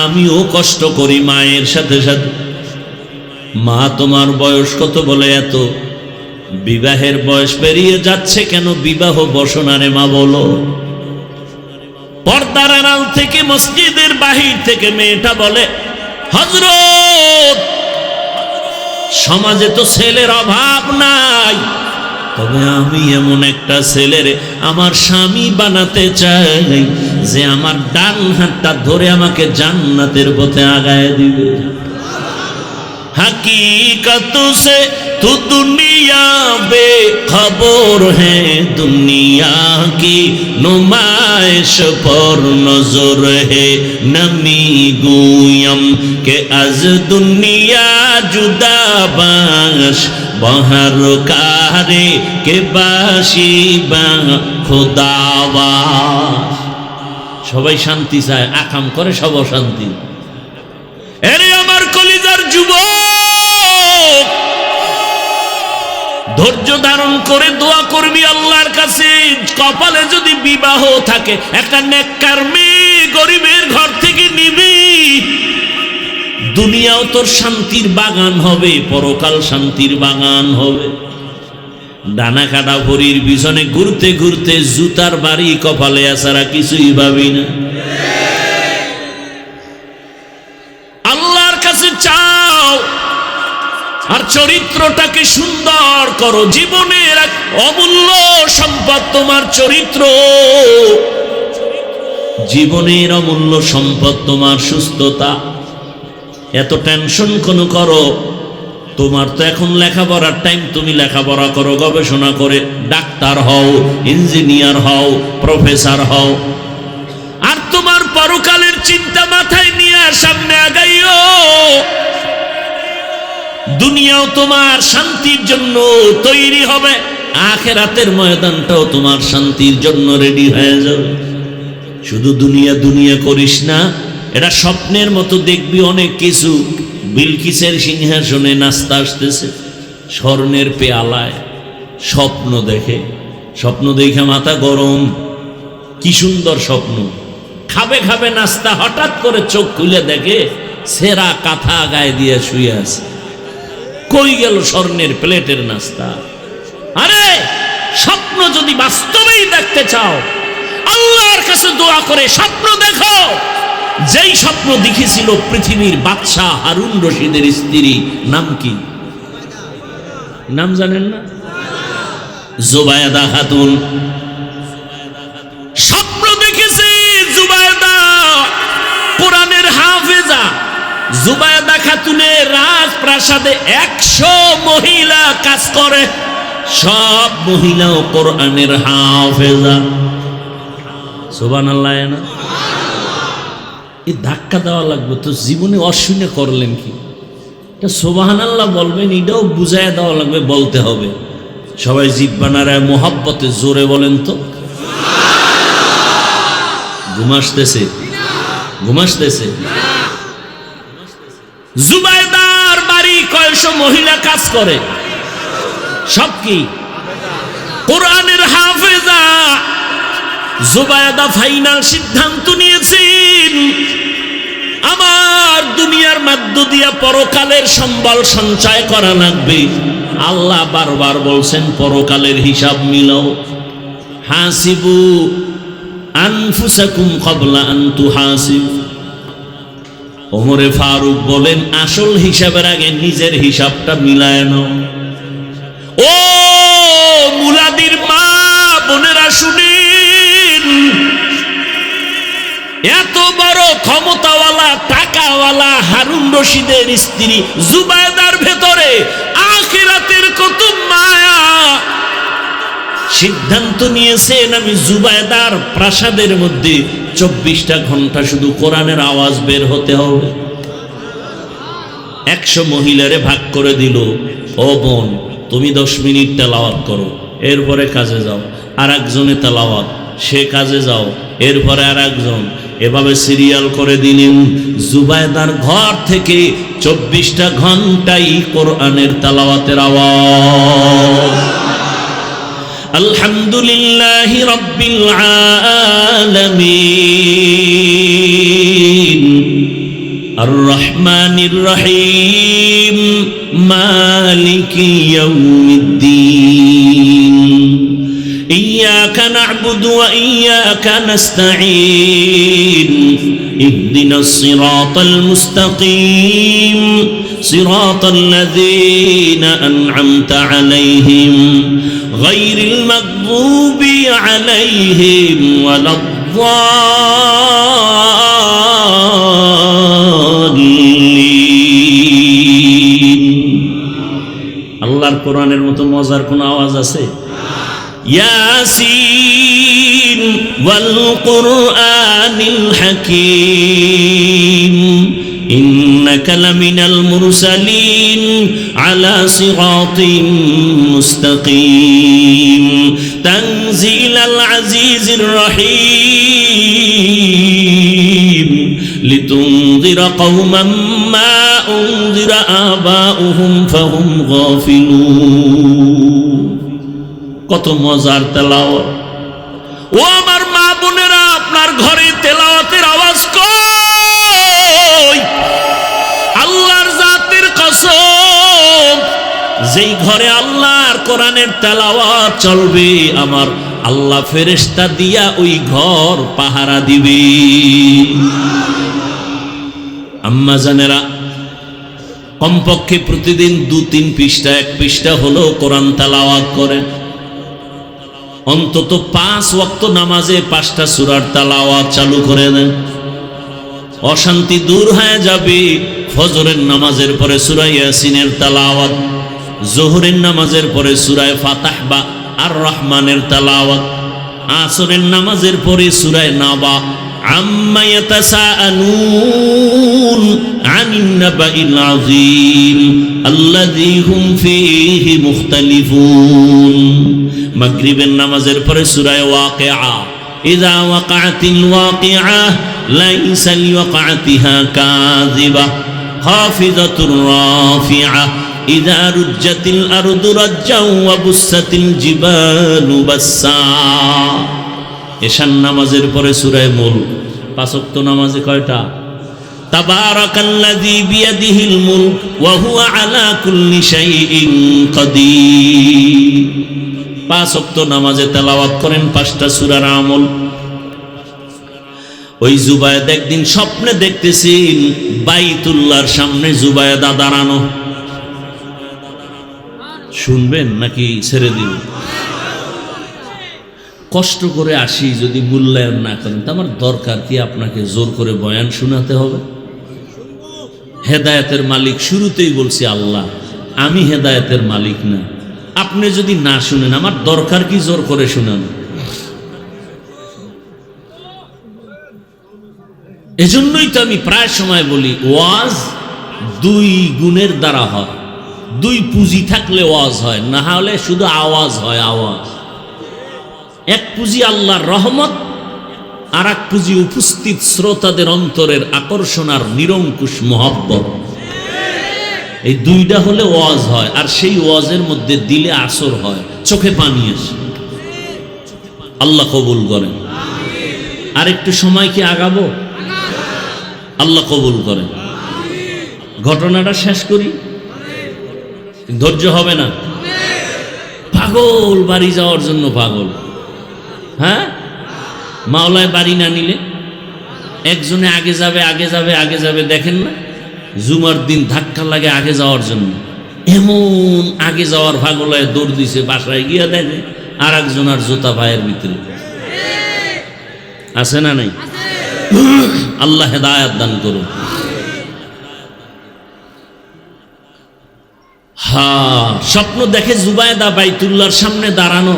আমিও কষ্ট করি মায়ের সাথে সাথে। মা তোমার বয়স কত? বলে এত। বিবাহের বয়স পেরিয়ে যাচ্ছে কেন? বিবাহ বসনারে মা বলো। পর্দার আড়াল থেকে মসজিদের বাহির থেকে মেয়েটা বলে, হযরত সমাজে তো ছেলের অভাব নাই, তবে আমি এমন একটা ছেলের আমার স্বামী বানাতে চাই যে আমার ডান হাতটা ধরে আমাকে জান্নাতের পথে আগায় দিবে। हकीकत से तू दुनिया बेखबर है, दुनिया की नुमाइश पर नजर है। नमी गुयम के अज दुनिया जुदा बाश, बहर कारे के बाशी बा खुदावा। সবাই শান্তি চায়, আকাম করে সব অশান্তি। এরে আমার কলিজার যুবক, ধৈর্য ধারণ করে দোয়া করবি আল্লাহর কাছে। কপালে যদি বিবাহ থাকে, একটা নেককার মেয়ে গরিবের ঘর থেকে নিবি, দুনিয়াও তোর শান্তির বাগান হবে, পরকাল শান্তির বাগান হবে। ডানা কাটা ভরির পিছনে ঘুরতে ঘুরতে জুতার বাড়ি কপালে আসারা কিছুই ভাবি না। আল্লাহর কাছে চাও আর চরিত্রটাকে সুন্দর করো। জীবনের এক অমূল্য সম্পদ তোমার চরিত্র, জীবনের অমূল্য সম্পদ তোমার সুস্থতা। এত টেনশন কোন করো? তোমার তো এখন লেখাপড়ার টাইম, তুমি লেখাপড়া করো, গবেষণা করে ডাক্তার হও, ইঞ্জিনিয়ার হও, প্রফেসর হও। আর তোমার পরকালের চিন্তা মাথায় নিয়ে সামনে আগাইও। দুনিয়াও তোমার শান্তির জন্য তৈরি হবে, আখিরাতের ময়দানটাও তোমার শান্তির জন্য রেডি হয়ে যাবে। শুধু দুনিয়া দুনিয়া করিস না, এটা স্বপ্নের মতো দেখবি অনেক কিছু। বিলকিসের সিংহাসনে নাস্তা আসতেছে, স্বর্ণের পেয়ালায় স্বপ্ন দেখে, স্বপ্ন দেখে মাথা গরম, কি সুন্দর স্বপ্ন। খাবে খাবে নাস্তা, হঠাৎ করে চোখ খুলে দেখে সেরা কাঁথা গায়ে দিয়ে শুয়ে আছে। কই গেল স্বর্ণের প্লেটের নাস্তা? আরে স্বপ্ন যদি বাস্তবেই দেখতে চাও, আল্লাহর কাছে দোয়া করে স্বপ্ন দেখো। যেই স্বপ্ন দেখেছিল পৃথিবীর বাদশাহ হারুন রশিদের স্ত্রী, নাম কি? নাম জানেন না? জুবায়দা খাতুন। স্বপ্ন দেখেছে জুবায়দা, কোরআনের হাফেজা। জুবায়দা খাতুনের রাজপ্রাসাদে 100 মহিলা কাজ করে, সব মহিলাও কোরআনের হাফেজা। সুবহানাল্লাহ। না এই ধাক্কা দেওয়া লাগবে তো, জীবনে অশুনে করলেন কি? এটা সুবহানাল্লাহ বলবেন, এটাও বুঝাইয়া দেওয়া লাগবে, বলতে হবে। সবাই জিহ্বা নাড়ায় মোহাব্বতে জোরে বলেন তো। ঘুমাসতেছে? ঘুমাসতেছে? জুবায়দার বাড়ি কয়শো মহিলা কাজ করে, সব কি কোরআনের হাফেজা। জুবায়দা ফাইনাল সিদ্ধান্ত নিয়েছেন, আমার দুনিয়ার মধ্য দিয়া পরকালের সম্বল সঞ্চয় করা লাগবে। আল্লাহ বারবার বলছেন পরকালের হিসাব মিলাও। হাসিবু আনফুসাকুম ক্বাবলা আন তুহাসিবু। ওমরে ফারুক বলেন, আসল হিসাবের আগে নিজের হিসাবটা মিলায় নাও। ও মুলাদির মা বোনেরা শুনেন, এত বড় ক্ষমতাওয়ালা টাকাওয়ালা হারুন রশিদের স্ত্রী জুবায়দার ভেতরে আখিরাতের কত মায়া। সিদ্ধান্ত নিয়েছেন, আমি জুবায়দার প্রাসাদের মধ্যে 24টা ঘন্টা শুধু কোরআনের আওয়াজ বের হতে হবে। 100 মহিলারে ভাগ করে দিল, ও বোন তুমি 10 মিনিট তেলাওয়াত করো, এরপরে কাজে যাও। আর একজনে তেলাওয়াত, সে কাজে যাও, এরপরে আর একজন। এভাবে সিরিয়াল করে দিলেন। জুবায়দার ঘর থেকে 24টা ঘন্টাই কোরআনের তেলাওয়াতের আওয়াজ। আলহামদুলিল্লাহি রাব্বিল আলামিন আর রহমানির রহিম মালিকি ইয়াউমিদ্দিন ইয়্যাকা না'বুদু ওয়া ইয়্যাকা নাস্তাঈন ইহদিনাস সিরাতাল মুস্তাকিম সিরাতাল লাযীনা আন'আমতা আলাইহিম গায়রিল মাগদুবি আলাইহিম ওয়ালাদ-দাল্লিন। আছে? ইয়াসিন ওয়াল কুরআনিল হাকীম ইন্নাকা লামিনাল মুরসালিন আলা সিরাতিম মুস্তাকিম তানজিলাল আজিজির রহিম লিতুনযিরা কওমান মা উনযিরা আবাউহুম ফাহুম গাফিলুন। কত মজার তেলাওয়াত। ও আমার মা বোনেরা, আপনার ঘরে তেলাওয়াতের আওয়াজ কই? আল্লাহর জাতের কসম, যেই ঘরে আল্লাহর কোরআনের তেলাওয়াত চলবে, আমার আল্লাহ ফেরেশতা দিয়া ওই ঘর পাহারা দিবে। আম্মা জানেরা, কমপক্ষে প্রতিদিন 2-3 পৃষ্ঠা, 1 পৃষ্ঠা হলো কোরআন তেলাওয়াত করেন। অন্তত 5 ওয়াক্ত নামাজে 5টা সূরার তেলাওয়াত চালু করে দেন। অশান্তি দূর হয়ে যাবে। ফজরের নামাজের পরে সূরা ইয়াসিনের তেলাওয়াত, যোহরের নামাজের পরে সূরা ফাতাহ বা আর রহমানের তেলাওয়াত, আসরের নামাজের পরে সূরা নাবা, আম্মা ইয়াতাসাআলুন আনিন নাবাইল আযীম আল্লাযী হুম ফীহি মুখতালিফুন। মাগরিবের নামাজের পরে সূরা ওয়াকিআ, ইযা ওয়াকাআতিল ওয়াকিআ লাইসা লিওয়াকাতিহা কাযিবা খাফিযাতুর রাফিআ ইযা রুজ্জাতিল আরদু রাজ্জাও ওয়া বুসাতিল জিবালু বাসসা। এশার নামাজের পরে সূরা মুলক। 5 ওয়াক্ত নামাজে কয়টা? তাবারাকাল্লাযী বিয়াদিহিল মুলক ওয়া হুয়া আলা কুল্লি শাইইন কাদির। 5 ওয়াক্ত নামাজে তেলাওয়াত করেন 5টা সূরার আমল। ওই জুবায়েদ একদিন স্বপ্নে দেখতেছেন বাইতুল্লাহর সামনে জুবায়েদা দাঁড়ানো। শুনবেন নাকি ছেড়ে দিন? কষ্ট করে আসি, যদি মূল্যায়ন না করেন তো আমার দরকার কি আপনাকে জোর করে বয়ান শোনাতে হবে? হেদায়েতের মালিক শুরুতেই বলছি আল্লাহ, আমি হেদায়েতের মালিক না। আপনি যদি না শুনেন আমার দরকার কি জোর করে শোনানো? এজন্যই তো আমি প্রায় সময় বলি ওয়াজ 2 গুণের দ্বারা হয়। 2 পুঁজি থাকলে ওয়াজ হয়, না হলে শুধু আওয়াজ হয়, আওয়াজ। 1 পুঁজি আল্লাহর রহমত, আর 1 পুঁজি উপস্থিত শ্রোতাদের অন্তরের আকর্ষণ আর নিরঙ্কুশ মহব্বত। এই 2টা হলে ওয়াজ হয়। আর সেই ওয়াজের মধ্যে দিলে আসর হয়, চোখে পানি আসে। আল্লাহ কবুল করেন। আর একটু সময় কি আগাবো? আল্লাহ কবুল করেন। ঘটনাটা শেষ করি, ধৈর্য হবে না? পাগল বাড়ি যাওয়ার জন্য পাগল। হ্যাঁ, মাওলায় বাড়ি না নিলে একজনে আগে যাবে, আগে যাবে, আগে যাবে। দেখেন না, জুমার দিন ধাক্কা লাগে আগে যাওয়ার জন্য। এমন আগে যাওয়ার পাগলায় দৌড় দিছে, বাসায় গিয়া দেখে আর একজন আর জুতা পায়ের ভিতরে। আছে না নাই? আল্লাহ হেদায়েত দান করুন। হ্যাঁ, স্বপ্ন দেখে জুবায়েদা বাইতুল্লাহর সামনে দাঁড়ানো।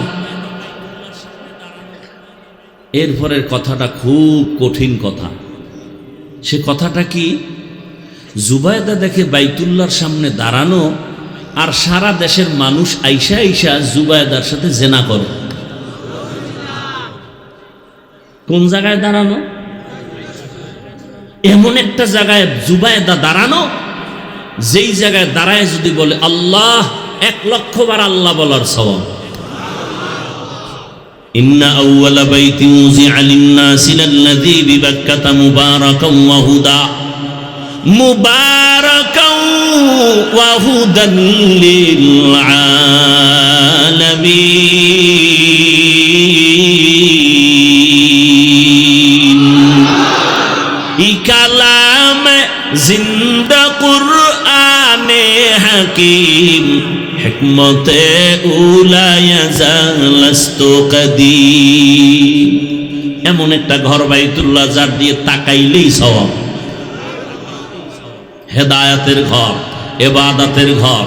এরপরের কথাটা খুব কঠিন কথা। সে কথাটা কি? জুবায়েদা দেখে বাইতুল্লাহর সামনে দাঁড়ানো, আর সারা দেশের মানুষ আইসা আইসা জুবায়েদার সাথে জেনা করে। কোন জায়গায় দাঁড়ানো? এমন একটা জায়গায় জুবায়েদা দাঁড়ানো, যেই জায়গায় দাঁড়ায় যদি বলে আল্লাহ, 1,00,000 বার আল্লাহ বলার সওয়াব। ইন্না আউওয়ালা বাইতিন উযিআ লিন-নাসি লাল্লাযী বিবাক্কাতা মুবারাকান ওয়া হুদা মুবারাকান ওয়া হুদান লিল আলামিন। ই কালাম জিন্দা কুরআনে হাকিম হিকমতে উলায়া জালাস্তু কদিম। এমন একটা ঘর বাইতুল্লাহ যার দিয়ে তাকাইলেই সওয়াব। হেদায়েতের ঘর, ইবাদতের ঘর।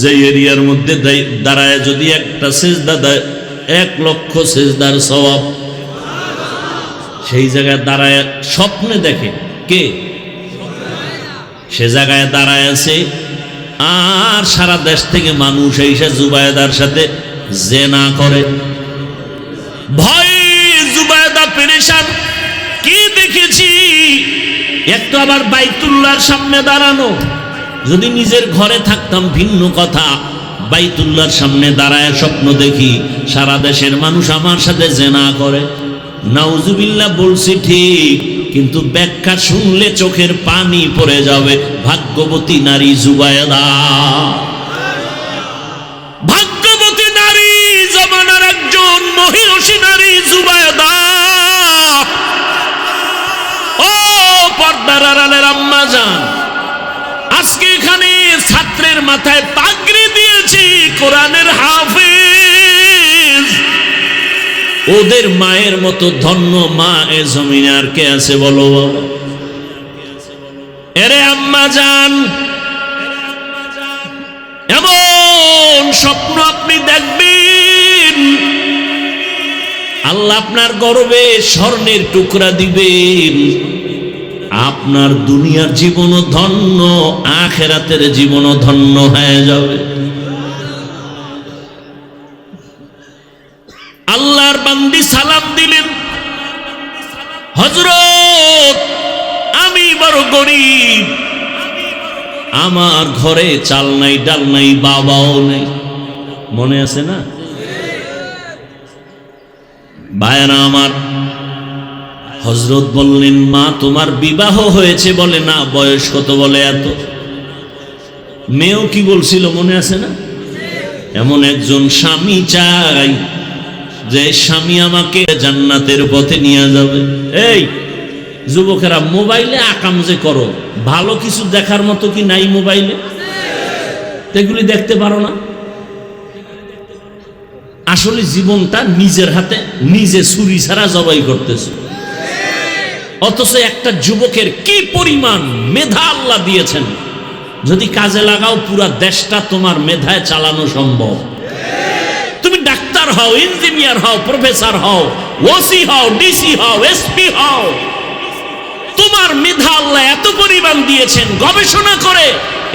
যে এরিয়ার মধ্যে দাঁড়ায় যদি একটা সেজদা দেয় 1,00,000 সেজদার সওয়াব। সেই জায়গায় দাঁড়ায় স্বপ্নে দেখে কে? সে জায়গায় দাঁড়ায় আছে, আর সারা দেশ থেকে মানুষ এসে জুবায়েদার সাথে জেনা করে। ভয় জুবায়েদা পেরেশান, কি দেখেছি? একটু আবার বাইতুল্লাহর সামনে দাঁড়ানো। যদি নিজের ঘরে থাকতাম ভিন্ন কথা, বাইতুল্লাহর সামনে দাঁড়ায় স্বপ্ন দেখি সারা দেশের মানুষ আমার সাথে জেনা করে। নাউজুবিল্লাহ বলছি ঠিক, কিন্তু ব্যাখ্যা শুনলে চোখের পানি পড়ে যাবে। ভাগ্যবতী নারী জুবায়েদা, ভাগ্যবতী নারী, জমানার একজন মহিষী নারী জুবায়েদা। ও পর্দার আড়ালের আম্মা জান, আজকে এখানে ছাত্রের মাথায় পাগড়ি দিয়েছি কোরআনের হাফেজ। ওদের মায়ের মতো ধন্য মা এ জমিনে আর কে আছে বলো? এরে আম্মা জান, এমন স্বপ্ন আপনি দেখবেন আল্লাহ আপনার গর্বে স্বর্ণের টুকরা দিবেন। আপনার দুনিয়ার জীবনও ধন্য, আখিরাতের জীবনও ধন্য হয়ে যাবে। আল্লাহর বান্দি সালাম দিলেন, হযরত আমি বড় গরীব, আমার ঘরে চাল নাই, ডাল নাই, বাবাও নেই। মনে আছে না ভাইরা আমার? হযরত বললেন, মা তোমার বিবাহ হয়েছে? বলে না। বয়স কত? বলে এত। মেয়েও কি বলছিল মনে আছে না? এমন একজন স্বামী চাই যে স্বামী আমাকে জান্নাতের পথে নিয়ে যাবে। এই যুবকেরা, মোবাইলে আকাম যে করো, ভালো কিছু দেখার মতো কি নাই মোবাইলে? এগুলি দেখতে পারো না? আসলে জীবনটা নিজের হাতে নিজে ছুরি ছাড়া জবাই করতেছে। অথচ একটা যুবকের কি পরিমাণ মেধা আল্লাহ দিয়েছেন, যদি কাজে লাগাও পুরা দেশটা তোমার মেধায় চালানো সম্ভব। তুমি ডাক্তার হও, ইঞ্জিনিয়ার হও, প্রফেসর হও, ওসি হও, ডিসি হও, এসপি হও, তোমার মেধা আল্লাহ এত পরিমাণ দিয়েছেন। গবেষণা করে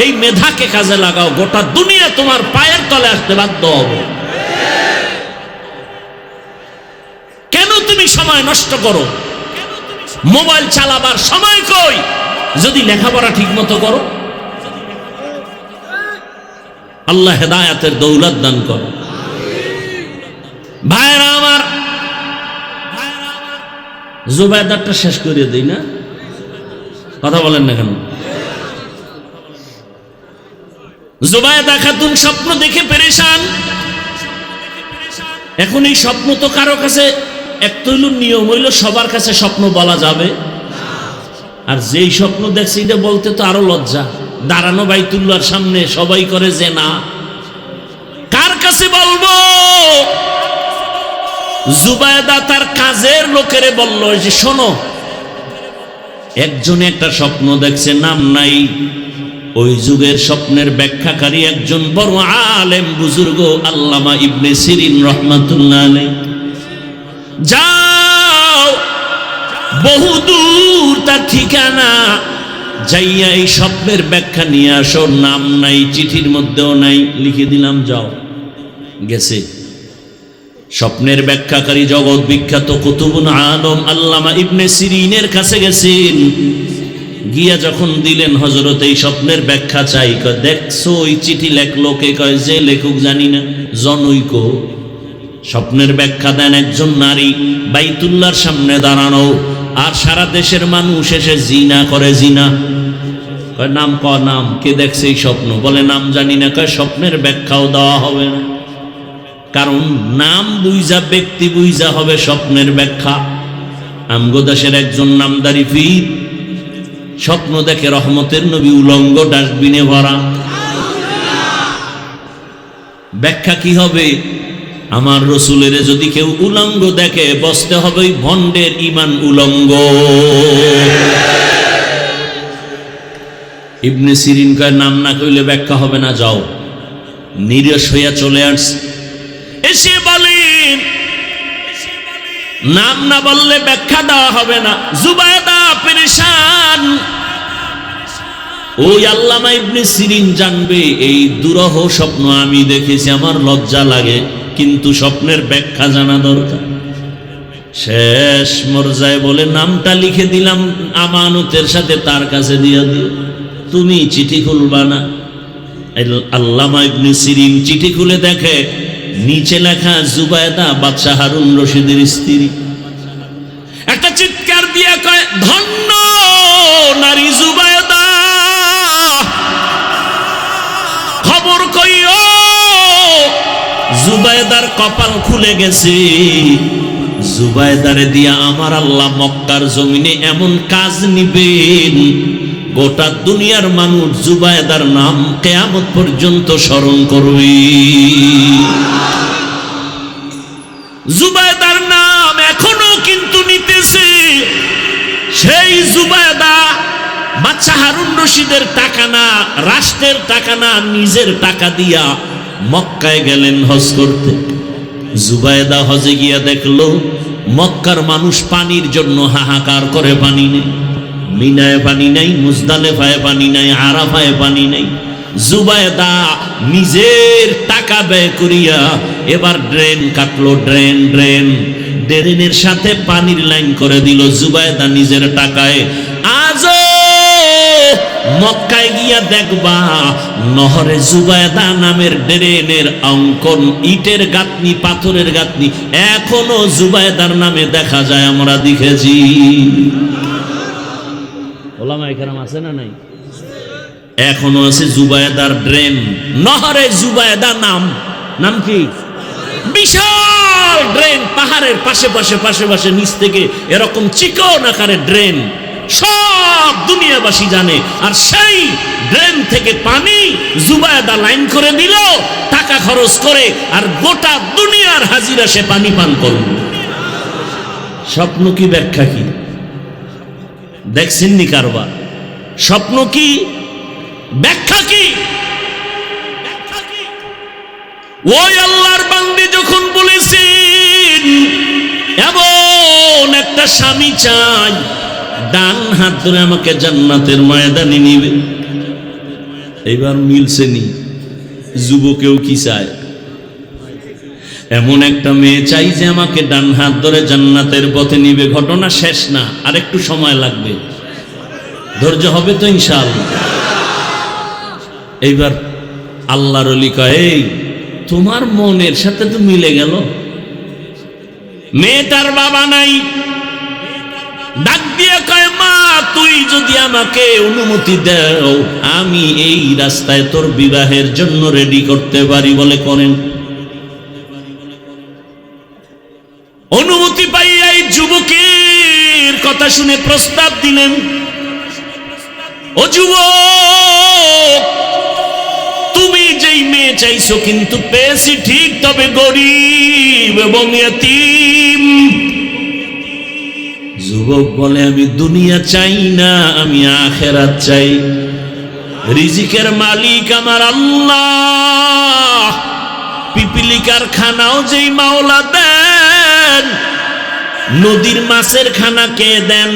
এই মেধাকে কাজে লাগাও, গোটা দুনিয়া তোমার পায়ের তলে আসতে বাধ্য হবে। কেন তুমি সময় নষ্ট করো? মোবাইল চালাবার সময় কই, যদি লেখাপড়া ঠিক মতো করো। আল্লাহ হেদায়েতের দৌলত দান করো। ভাইরা আমার, জুবায়েদারটা শেষ করে দেই না? কথা বলেন না কেন? জুবায়েদা খাতুন স্বপ্ন দেখে পেরেশান। এখন এই স্বপ্ন তো কারো কাছে একটা হইল নিয়ম হইল সবার কাছে স্বপ্ন বলা যাবে, আর যেই স্বপ্ন দেখছে এটা বলতে তো আরো লজ্জা। দাঁড়ানো বাইতুল্লাহর সামনে সবাই করে যে না, কার কাছে বলবো? জুবায়েদা তার কাজের লোকেরে বলল যে শোনো, একজনে একটা স্বপ্ন দেখছে, নাম নাই। ওই যুগের স্বপ্নের ব্যাখ্যাকারী একজন বড় আলেম বুজুর্গ আল্লামা ইবনে সিরিন রহমাতুল্লাহ আলাইহি। যাও, বহুদূর তার ঠিকানা, যাইয়া এই স্বপ্নের ব্যাখ্যা নিয়ে আসো। নাম নাই, চিঠির মধ্যেও নাই, লিখে দিলাম, যাও। গেছে স্বপ্নের ব্যাখ্যাকারী জগৎ বিখ্যাত কুতুবুল আলম আল্লামা ইবনে সিরিনের কাছে গেছেন। গিয়া যখন দিলেন, হযরত এই স্বপ্নের ব্যাখ্যা চাই। দেখছো ওই চিঠি লেখলো কে? কয় যে লেখক জানি না, জনৈক। স্বপ্নের ব্যাখ্যা দেন একজন নারী বাইতুল্লাহর সামনে দাঁড়ানো, আর সারা দেশের মানুষ এসে জিনা করে। জিনা কয় নাম, নাম কে দেখছে এই স্বপ্ন? বলে নাম জানি না। কয় স্বপ্নের ব্যাখ্যাও দেওয়া হবে না, কারণ নাম বুঝা, ব্যক্তি বুঝা হবে স্বপ্নের ব্যাখ্যা। আমগো দেশের একজন নামদারি পীর স্বপ্ন দেখে রহমতের নবী উলঙ্গ, ডাস্টবিনে ভরা। ব্যাখ্যা কি হবে? আমার রসুলের যদি কেউ উলঙ্গ দেখে, বসতে হবে ওই ভণ্ডের ঈমান উলঙ্গ। ইবনে সিরিন কয় নাম না কইলে ব্যাখ্যা হবে না, যাও। নিরাশ হইয়া চলে আসছে। এসে বলেন, নাম না বললে ব্যাখ্যা দেওয়া হবে না। জুবায়দা পেরেশান। ওই আল্লামা ইবনে সিরিন জানবে এই দুরহ স্বপ্ন আমি দেখেছি, আমার লজ্জা লাগে, কিন্তু স্বপ্নের ব্যাখ্যা জানা দরকার। শেষ মর্যায়ে বলে, নামটা লিখে দিলাম আমানতের সাথে, তার কাছে দিয়ে দিও, তুমি চিঠি খুলবা না। আল্লামা ইবনে সিরিন চিঠি খুলে দেখে নিচে লেখা জুবায়দা বাদশাহ হারুন রশিদের স্ত্রী। একটা চিৎকার দিয়ে কয়, ধন্য নারী জুবায়দা, খবর কইও। জুবায়দার কপাল খুলে গেছে। জুবায়দারে দিয়া আমার আল্লাহ মক্কার জমিনে এমন কাজ নিবেন, গোটা দুনিয়ার মানুষ জুবায়দার নাম কিয়ামত পর্যন্ত স্মরণ করবে। জুবায়দার নাম এখনো কিন্তু নিতেছে। সেই জুবায়দা বাদশাহ হারুন রশিদের টাকা না, রাষ্ট্রের টাকা না, নিজের টাকা দিয়া মক্কায় গেলেন হজ করতে। জুবায়দা হজে গিয়া দেখলো মক্কার মানুষ পানির জন্য হাহাকার করে, পানি নেই, মিনায় পানি নাই, মুজদালেফায় পানি নাই, আরাফায় পানি নাই। জুবায়দা নিজের টাকা ব্যয় করিয়া এবার ড্রেন কাটলো, ড্রেনের সাথে পানির লাইন করে দিল জুবায়দা নিজের টাকায়। আজও মক্কায় গিয়া দেখবা নহরে জুবায়দা নামের ড্রেনের অঙ্কন, ইটের গাঁথনি, পাথরের গাঁথনি এখনো জুবায়দার নামে দেখা যায়, আমরা দেখেছি। ওলামায়ে কেরাম আছে না নাই? এখনো আছে জুবায়দার ড্রেন, নহরে জুবায়দা নাম কি? বিশাল ড্রেন, পাহাড়ের পাশে নিচ থেকে এরকম চিকন আকারের ড্রেন, সব দুনিয়াবাসী জানে। আর সেই ড্রেন থেকে পানি জুবায়দা লাইন করে দিল টাকা খরচ করে, আর গোটা দুনিয়ার হাজিরা সে পানি পান করল। স্বপ্ন কি, ব্যাখ্যা কি? দেখছেন নি কারবার? স্বপ্ন কি, ব্যাখ্যা কি? ওই আল্লাহর বান্দী যখন বলেছেন এমন একটা স্বামী চাই, ডান হাত ধরে আমাকে জান্নাতের ময়দানে নিবে, এবার মিলছে নি। যুবকেও কি চায়? এমন একটা মেয়ে চাই যে আমাকে ডান হাত ধরে জান্নাতের পথে নিবে। ঘটনা শেষ না, আর একটু সময় লাগবে, ধৈর্য হবে তো ইনশাআল্লাহ। এইবার আল্লাহর ওলি কয়, এই তোমার মনের সাথে তো মিলে গেল। মেয়েটার বাবা নাই, ডাক দিয়ে কয়, মা তুই যদি আমাকে অনুমতি দাও আমি এই রাস্তায় তোর বিবাহের জন্য রেডি করতে পারি। বলে করেন। অনুমতি পাইয়া এই যুবকের কথা শুনে প্রস্তাব দিলেন, ও যুবক, তুমি যেই মেয়ে চাইছো কিন্তু পেয়েছি ঠিক, তবে গরিব এবং ইয়তীম। যুবক বলে, আমি দুনিয়া চাই না, আমি আখিরাত চাই। রিজিকের মালিক আমার আল্লাহ, পিপিলিকার খানাও যেই মাওলা দেন, নদীর মাছের খানা কে দেন,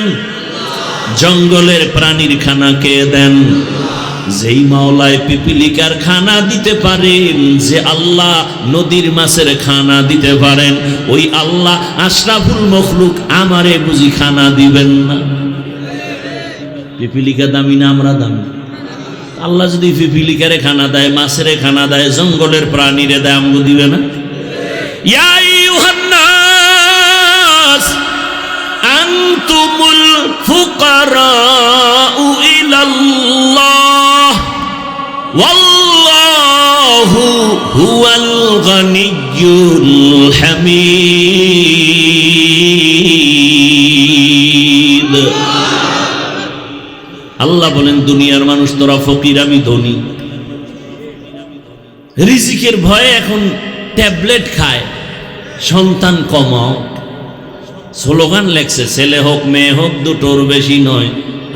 জঙ্গলের প্রাণীর খানা কে দেন? যেই মাওলায় পিপিলিকার খানা দিতে পারেন, যে আল্লাহ নদীর মাছের খানা দিতে পারেন, ওই আল্লাহ আশরাফুল মখলুক আমারে বুঝি খানা দিবেন না? পিপিলিকা দামি না আমরা দামি? আল্লাহ যদি পিপিলিকারে খানা দেয়, মাছের খানা দেয়, জঙ্গলের প্রাণীরে দেয়, আমগো দিবে না? ইয়া আইয়ুহান নাস আনতুমুল ফুকারাউ ইলাল্লাহ ওয়াল্লাহু হুয়াল গানিয়্যুল হামিদ। আল্লাহ বলেন, দুনিয়ার মানুষ তোরা ফকির, আমি ধনী। রিজিকের ভয়ে এখন ট্যাবলেট খায়, সন্তান কমাও। স্লোগান লেখছে, ছেলে হোক মেয়ে হোক দুটোর বেশি নয়।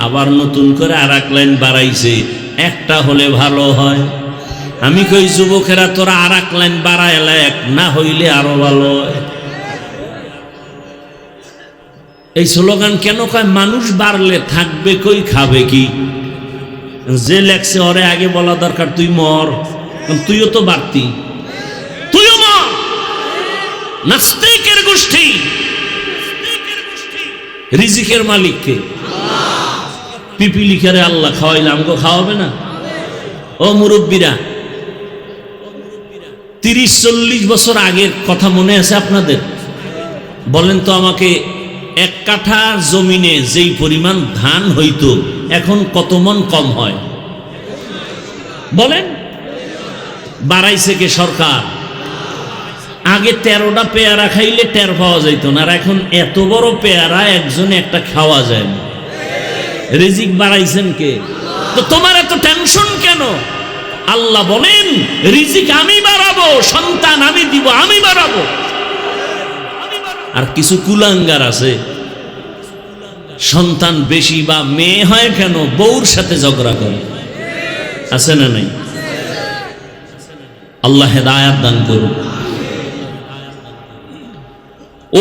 আবার নতুন করে আর এক লাইন বাড়াইছে, একটা হলে ভালো হয়। আমি কই যুবকেরা তোরা আর এক লাইন বাড়ায় এক না হইলে আরো ভালো হয়। এই স্লোগান কেন কয়? মানুষ বাড়লে থাকবে কই, খাবে কি? যে লেখছে ওরে আগে বলা দরকার তুই মর, তুইও তো বাড়তি, তুইও মর। নাস্তিকের গোষ্ঠী, রিজিকের মালিককে পিপিলিকারে আল্লাহ খাওয়াইলে আমাকে খাওয়াবে না? ও মুরব্বীরা, 30-40 বছর আগের কথা মনে আছে আপনাদের? বলেন তো আমাকে, এক কাঠা জমিনে যেই পরিমাণ ধান হইতো এখন কত মন কম হয় বলেন? বাড়াইছে কে? সরকার। আগে 13টা পেয়ারা খাইলে টের পাওয়া যাইত না, আর এখন এত বড় পেয়ারা একজনে একটা খাওয়া যায় না। রিজিক বাড়াইছেন কে? তো তোমার এত টেনশন কেন? আল্লাহ বলেন রিজিক আমি বাড়াবো, সন্তান আমি দিব, আমি বাড়াবো। আর কিছু কুলাঙ্গার আছে, সন্তান বেশি বা মেয়ে হয় কেন বউর সাথে ঝগড়া করে, আছে না নাই? আল্লাহ হেদায়াত দান করুন।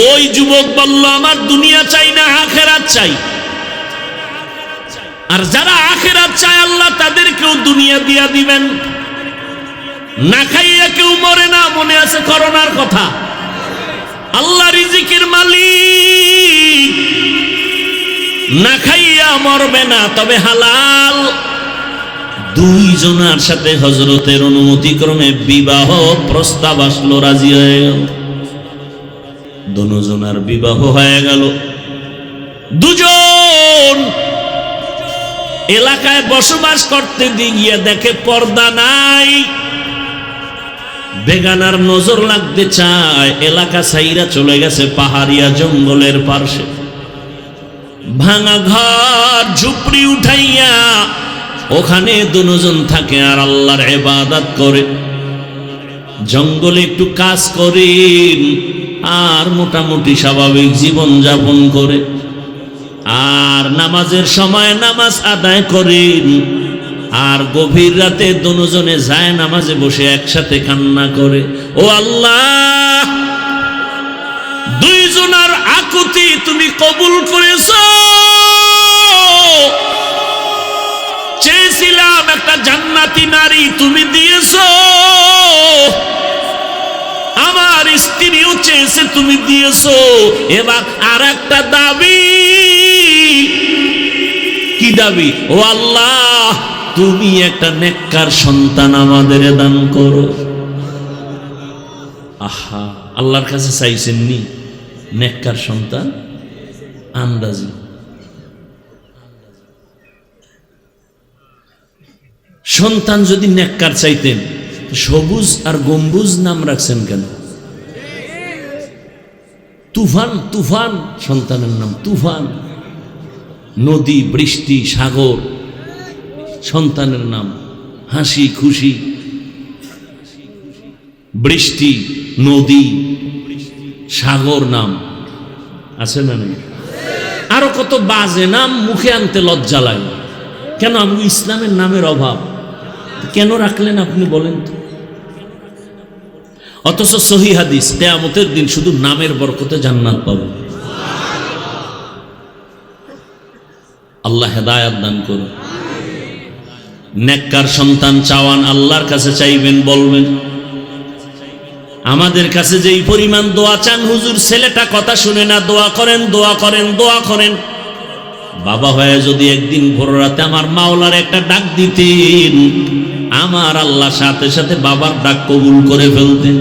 ওই যুবক বলল আমার দুনিয়া চাই না, আখিরাত চাই। আর যারা আখিরাত চায় আল্লাহ তাদেরকেও দুনিয়া দিয়া দিবেন। না খাইয়া কেউ মরে না, মনে আছে করোনার কথা? আল্লাহ রিজিকের মালিক, না খাইয়া মরবে না, তবে হালাল। 2 জনার সাথে হযরতের অনুমতি ক্রমে বিবাহ প্রস্তাব আসলো, রাজি হয়ে গেল। 2 জনার বিবাহ হয়ে গেল। 2 জন এলাকায় বসবাস করতে গিয়ে দেখে পর্দা নাই, বেগানার নজর লাগতে চায়। এলাকা ছাইরা চলে গেছে পাহাড়িয়া জঙ্গলের পাশে, ভাঙা ঘর ঝুপড়ি উঠাইয়া ওখানে 2 জন থাকে আর আল্লাহর ইবাদত করে। জঙ্গলে একটু কাজ করেন আর মোটামুটি স্বাভাবিক জীবন যাপন করে, আর নামাজের সময় নামাজ আদায় করেন। আর গভীর রাতে 2 জনে যায় নামাজে বসে একসাথে কান্না করে, ও আল্লাহ 2 জনার আকুতি তুমি কবুল করেছো। চেয়েছিলাম একটা জান্নাতি নারী, তুমি দিয়েছো। আমার স্ত্রীও চেয়েছে, তুমি দিয়েছো। এবার আর একটা দাবি। কি দাবি? ও আল্লাহ তুমি একটা নেককার সন্তান আমাদের দান করো। আহা, আল্লাহর কাছে চাইছেন নি নেককার সন্তান? আন্দাজি সন্তান যদি নেককার চাইতেন, সবুজ আর গম্বুজ নাম রাখছেন কেন? তুফান, তুফান সন্তানের নাম তুফান। নদী, বৃষ্টি, সাগর সন্তানের নাম। হাসি খুশি, বৃষ্টি, নদী, সাগর নাম আছে না নেই? আরো কত বাজে নাম মুখে আনতে লজ্জা লাগে। কেন? আমি ইসলামের নামের অভাব। কেন রাখলেন আপনি বলেন তো? অথচ সহিহ হাদিস, কিয়ামতের দিন শুধু নামের বরকতে জান্নাত পাবেন। আল্লাহ হেদায়াত দান করুন। নেককার সন্তান চাওয়ান, আল্লাহর কাছে চাইবেন, বলবেন আমাদের কাছে যেই পরিমাণ দোয়া চান, হুজুর ছেলেটা কথা শুনে না, দোয়া করেন, দোয়া করেন, দোয়া করেন। বাবা হয়ে যদি একদিন ভোর রাতে আমার মাওলার একটা ডাক দিতেন, আমার আল্লাহ সাথে সাথে বাবার ডাক কবুল করে ফেলতেন।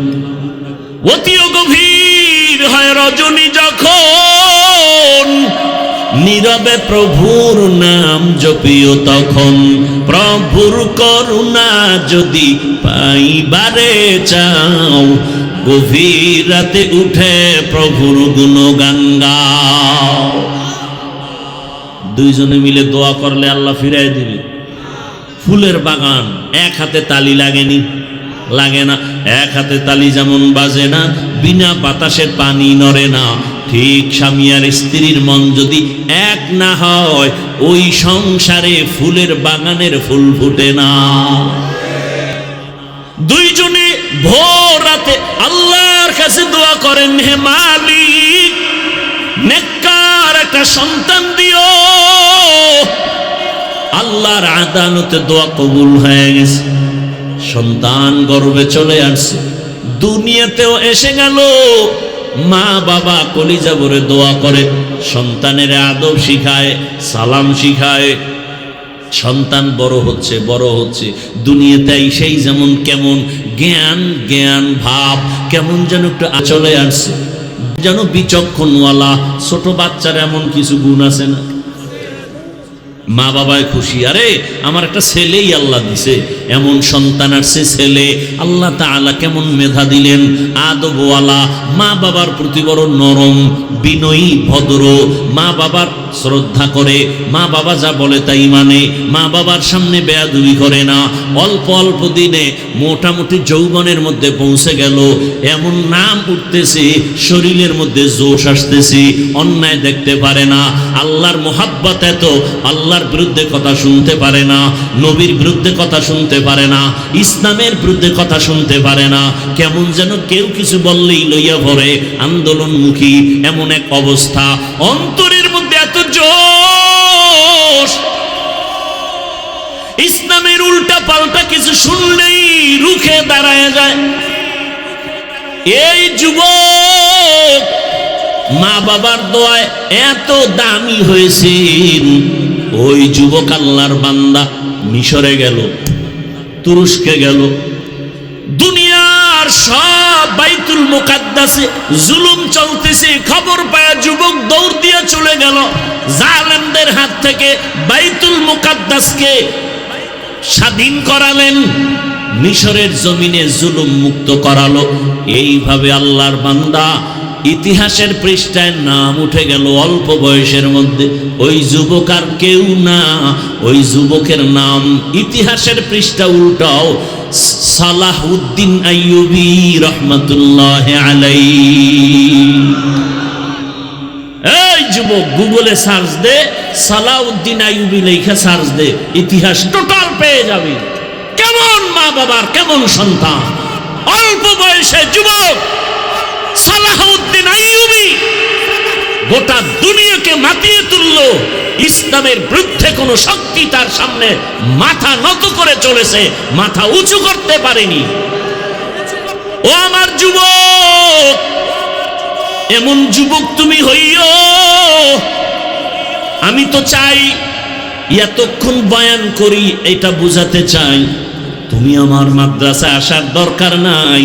অতিও গভীর হয় রজনী যখন, নীরবে প্রভুর নাম জপিও তখন। প্রভুর করুণা যদি পাইবারে চাও, গভীর রাতে উঠে প্রভুর গুণগান গাও। 2 জনে মিলে দোয়া করলে আল্লাহ ফিরাই দিবে। ফুলের বাগান, এক হাতে তালি লাগেনি, লাগে না। এক হাতে তালি যেমন বাজে না, বিনা বাতাসে পানি নড়ে না, ঠিক স্বামী আর স্ত্রীর মন যদি এক না হয়, ওই সংসারে ফুলের বাগানের ফুল ফুটে না। দুইজনে ভোর রাতে আল্লাহর কাছে দোয়া করেন, হে মালিক নেককার একটা সন্তান দিও। আল্লাহর আদালতে দোয়া কবুল হয়ে গেছে, সন্তান গর্ভে চলে আসছে, দুনিয়াতেও এসে গেল। মা বাবা কলিজা ভরে দোয়া করে, সন্তানের আদব শিখায়, সালাম শিখায়। সন্তান বড় হচ্ছে দুনিয়াতে সেই যেমন কেমন জ্ঞান জ্ঞান ভাব কেমন যেন একটু চলে আসছে, যেন বিচক্ষণওয়ালা ছোট বাচ্চার এমন কিছু গুণ আছে না? মা বাবায় খুশি, আরে আমার একটা ছেলেই আল্লাহ দিছে, এমন সন্তান আসছে ছেলে। আল্লাহ তাআলা কেমন মেধা দিলেন, আদবওয়ালা, মা বাবার প্রতি বড় নরম, বিনয়ী, ভদ্র, মা বাবার শ্রদ্ধা করে, মা বাবা যা বলে তাই মানে, মা বাবার সামনে বেয়াদবি করে না। অল্প অল্প দিনে মোটামুটি যৌবনের মধ্যে পৌঁছে গেল, এমন নাম উঠতেছে, শরীরের মধ্যে জোশ আসতেছে, অন্যায় দেখতে পারে না। আল্লাহর মোহাব্বত এত, আল্লাহর বিরুদ্ধে কথা শুনতে পারে না, নবীর বিরুদ্ধে কথা শুনতে পারে না, ইসলামের বিরুদ্ধে কথা শুনতে পারে না। কেমন যেন কেউ কিছু বললেই লইয়া পড়ে, আন্দোলনমুখী এমন এক অবস্থা। অন্তরের মধ্যে এত জোশ, ইসলামের উল্টা পাল্টা কিছু শুনলেই রুখে দাঁড়ায় যায়। এই যুবক মা বাবার দোয়ায় এত দামি হয়েছেন। ওই যুবক আল্লাহর বান্দা মিশরে গেল, তুরস্কে গেল, দুনিয়ার সব বাইতুল মুকাদ্দাসে জুলুম চলতেছে খবর পায় যুবক দৌড় দিয়ে চলে গেল, জালেমদের হাত থেকে বাইতুল মুকাদ্দাসকে স্বাধীন করালেন, মিশরের জমিনে জুলুম মুক্ত করালো। এইভাবে আল্লাহর বান্দা ইতিহাসের পৃষ্ঠায় নাম উঠে গেল অল্প বয়সের মধ্যে। ওই যুবক আর কেউ না, ওই যুবকের নাম ইতিহাসের পৃষ্ঠা উল্টাও সালাহউদ্দিন আইয়ুবী রাহমাতুল্লাহি আলাইহি। এই যুবক গুগলে সার্চ দে, সালাহউদ্দিন আইয়ুবী লেখা সার্চ দে, ইতিহাস টোটাল পেয়ে যাবে। কেমন মা বাবার কেমন সন্তান, অল্প বয়সে যুবক সালাহউদ্দিন আইয়ুবী গোটা দুনিয়াকে মাতিয়ে তুলল। ইসলামের বিরুদ্ধে কোন শক্তি তার সামনে মাথা নত করে চলেছে, মাথা উঁচু করতে পারেনি। ও আমার যুবক, এমন যুবক তুমি হইও। আমি তো চাই এতক্ষণ বয়ান করি, এটা বুঝাতে চাই তুমি আমার মাদ্রাসায় আসার দরকার নাই।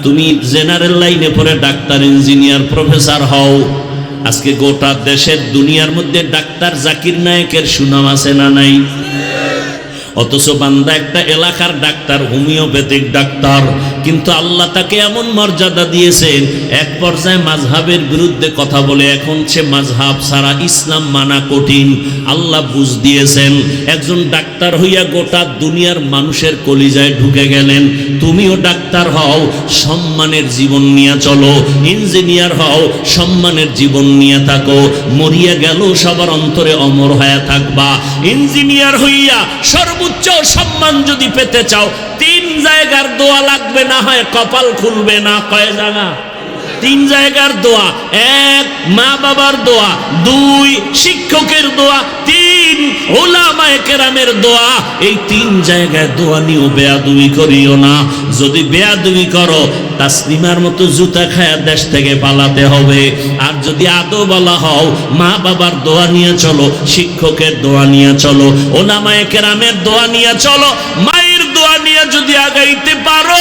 তুমি জেনারেল লাইনে পড়ে ডাক্তার, ইঞ্জিনিয়ার, প্রফেসর হও। আজকে গোটা দেশের দুনিয়ার মধ্যে ডাক্তার জাকির নায়েকের সুনাম আছে না নাই? অথচ বান্দা একটা এলাকার ডাক্তার, হোমিওপ্যাথিক ডাক্তার, কিন্তু আল্লাহ তাকে এমন মর্যাদা দিয়েছেন, এক পর্যায়ে মাযহাবের বিরুদ্ধে কথা বলে, এখন সে মাযহাব ছাড়া ইসলাম মানা কঠিন। আল্লাহ বুঝ দিয়েছেন, একজন ডাক্তার হইয়া গোটা দুনিয়ার মানুষের কলিজায় ঢুকে গেলেন। তুমিও ডাক্তার হও, সম্মানের জীবন নিয়ে চলো, ইঞ্জিনিয়ার হও, সম্মানের জীবন নিয়ে থাকো, মরিয়া গেল সবার অন্তরে অমর হয়ে থাকবা। ইঞ্জিনিয়ার হইয়া সর্বোচ্চ সম্মান যদি পেতে চাও, 3 জায়গার দোয়া লাগবে, না হয় কপাল খুলবে না। কয় জায়গা? 3 জায়গার দোয়া। 1 মা বাবার দোয়া, 2 শিক্ষকের দোয়া, 3 উলামায়ে কেরামের দোয়া। এই 3 জায়গায় দোয়া নিও, বেয়াদবি করিও না। যদি বেয়াদবি করো, তাসলিমার মতো জুতা খায়া দেশ থেকে পালাতে হবে। আর যদি আদওয়ালা হও, মা বাবার দোয়া নিয়ে চলো, শিক্ষকের দোয়া নিয়ে চলো, উলামায়ে কেরামের দোয়া নিয়ে চলো। মায়ের দোয়া নিয়ে যদি আগাইতে পারো,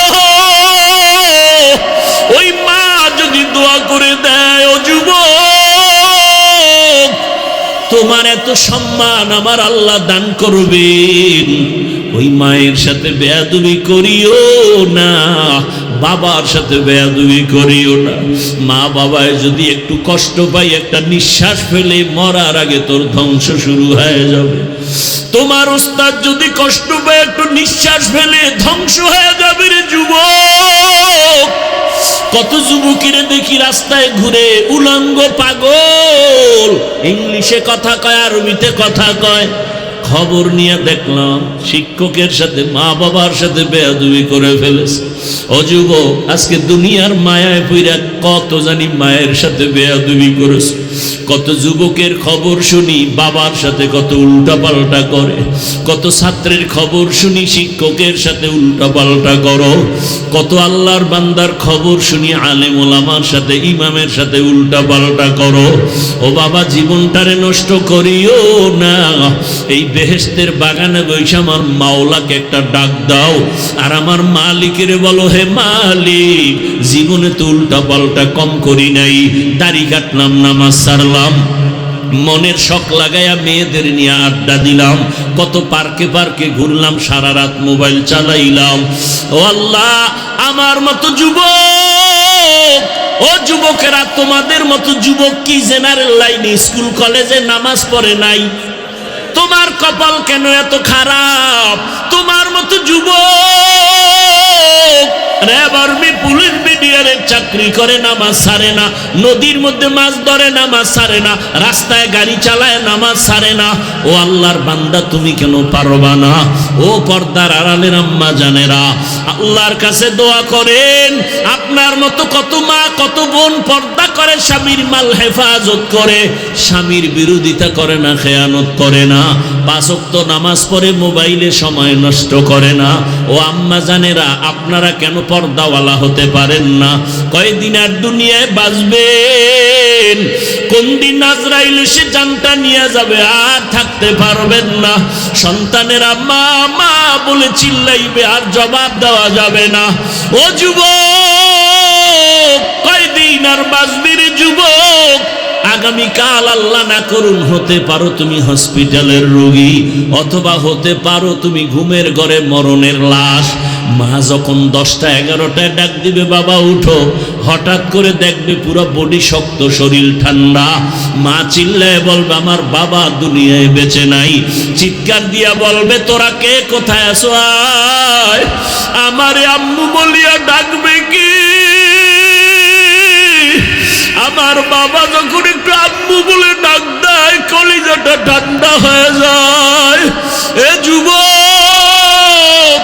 ওই মা যদি দোয়া করে দেয়, ও যুবক, তোমার এত সম্মান আমার আল্লাহ দান করবেন। ওই মায়ের সাথে বেয়াদবি করিও না, বাবার সাথে বেয়াদবি করিও না। মা বাবায় যদি একটু কষ্ট পাই, একটা নিঃশ্বাস ফেলে মরার আগে তোর ধ্বংস শুরু হয়ে যাবে। তোমার ওস্তাদ যদি কষ্ট পায়, একটু নিঃশ্বাস ফেলে ধ্বংস হয়ে যাবে রে যুবক। কত যুবকেরা দেখি রাস্তায় ঘুরে, উলঙ্গ, পাগল, ইংলিশে কথা কয়, আরবিতে কথা কয়, খবর নিয়ে দেখলাম শিক্ষকের সাথে মা বাবার সাথে বেয়াদবি করে ফেলেছে। ও যুবক, আজকে দুনিয়ার মায়ায় পইরা কত জানি মায়ের সাথে বেয়াদবি করেছে। কত যুবকের খবর শুনি বাবার সাথে কত উল্টাপাল্টা করে, কত ছাত্রের খবর শুনি শিক্ষকের সাথে উল্টাপাল্টা করো, কত আল্লাহর বান্দার খবর শুনি আলেম ওলামার সাথে ইমামের সাথে উল্টাপাল্টা করো। ও বাবা, জীবনটারে নষ্ট করিও না। এই বেহেশতের বাগানে বসে আমার মাওলাকে একটা ডাক দাও, আর আমার মালিকের বলো, হে মালিক, জীবনে তো উল্টাপাল্টা কম করি নাই। দাড়ি কাটলাম, নামাজ ছাড়লাম, মনের শখ লাগাইয়া মেয়েদের নিয়ে আড্ডা দিলাম, কত পার্কে পার্কে ঘুরলাম, সারা রাত মোবাইল চালাইলাম। ও আল্লাহ, আমার মতো যুবক, ও যুবকেরা, তোমাদের মতো যুবক কি জেনারেল লাইনে স্কুল কলেজে নামাজ পড়ে নাই? তোমার কপাল কেন এত খারাপ? তোমার মতো যুবক র্যাব আর্মি পুলিশ বিডিআরের চাকরি করে, নামাজ ছাড়ে না, নদীর মধ্যে মাছ ধরে, নামাজ ছাড়ে না, রাস্তায় গাড়ি চালায়, নামাজ ছাড়ে না। ও আল্লাহর বান্দা, তুমি কেন পারবা না? ও পর্দার আড়ালের আম্মা জানেরা, আল্লাহর কাছে দোয়া করেন। আপনার মতো কত মা কত বোন পর্দা করে, স্বামীর মাল হেফাজত করে, স্বামীর বিরোধিতা করে না, খেয়ানত করে না, 5 ওয়াক্ত নামাজ পড়ে, মোবাইলে সময় নষ্ট করে না। ও আম্মা জানেরা, আপনারা কেন পর্দাওয়ালা হতে পারেন না? কয়দিন আর দুনিয়ায় বাঁচবেন? কোন দিন আজরাইল এসে জানটা নিয়ে যাবে, আর থাকতে পারবেন না। সন্তানেরা মা মা বলে চিল্লাইবে, আর জবাব দেওয়া যাবে না। ও যুবক, কয়দিন আর বাঁচবি রে যুবক? আগামীকাল আল্লাহ না করুন হতে পারো তুমি হসপিটালের রোগী, অথবা হতে পারো তুমি ঘুমের ঘরে মরণের লাশ। মা যখন 10টা 11টায় ডাক দিবে, বাবা উঠো, হঠাৎ করে দেখবে পুরো বডি শক্ত, শরীর ঠান্ডা। মা চিল্লায় বলবে, আমার বাবা দুনিয়ায় বেঁচে নাই। চিৎকার দিয়া বলবে, তোরা কে, কোথায় আছো? আয়। আমারে আম্মু বলিয়া ডাকবে কি? আমার বাবা যখন একটু আম্মু বলে ডাক দেয়, কলিজাটা ঠান্ডা হয়ে যায়। এ যুবক,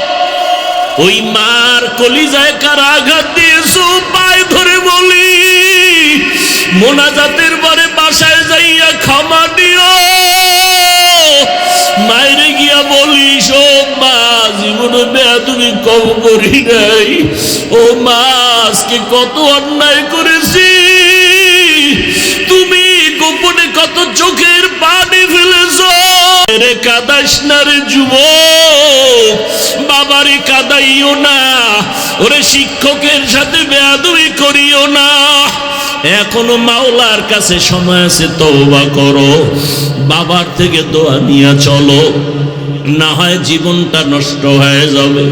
ওই মার কলিজায় কার আঘাত দিয়েছো? পায়ে ধরে বলি, মোনাজাতের পরে বাসায় যাইয়া ক্ষমা দিও। মায়েরে গিয়া বলিস, ও মা, জীবনে বেয়াদবি কম করি নাই। ও মা, আজকে কত অন্যায় করেছি, তুমি গোপনে কত চোখের পানি ফেলেছ। রে কাদাইস না রে যুবক, বাবারে কাদাইও না, ওরে শিক্ষকের সাথে বেয়াদবি করিও না। এখনো মাওলার কাছে সময় আছে, তওবা করো, বাবার থেকে দোয়া নিয়ে চলো, না হয় জীবনটা নষ্ট হয়ে যাবে।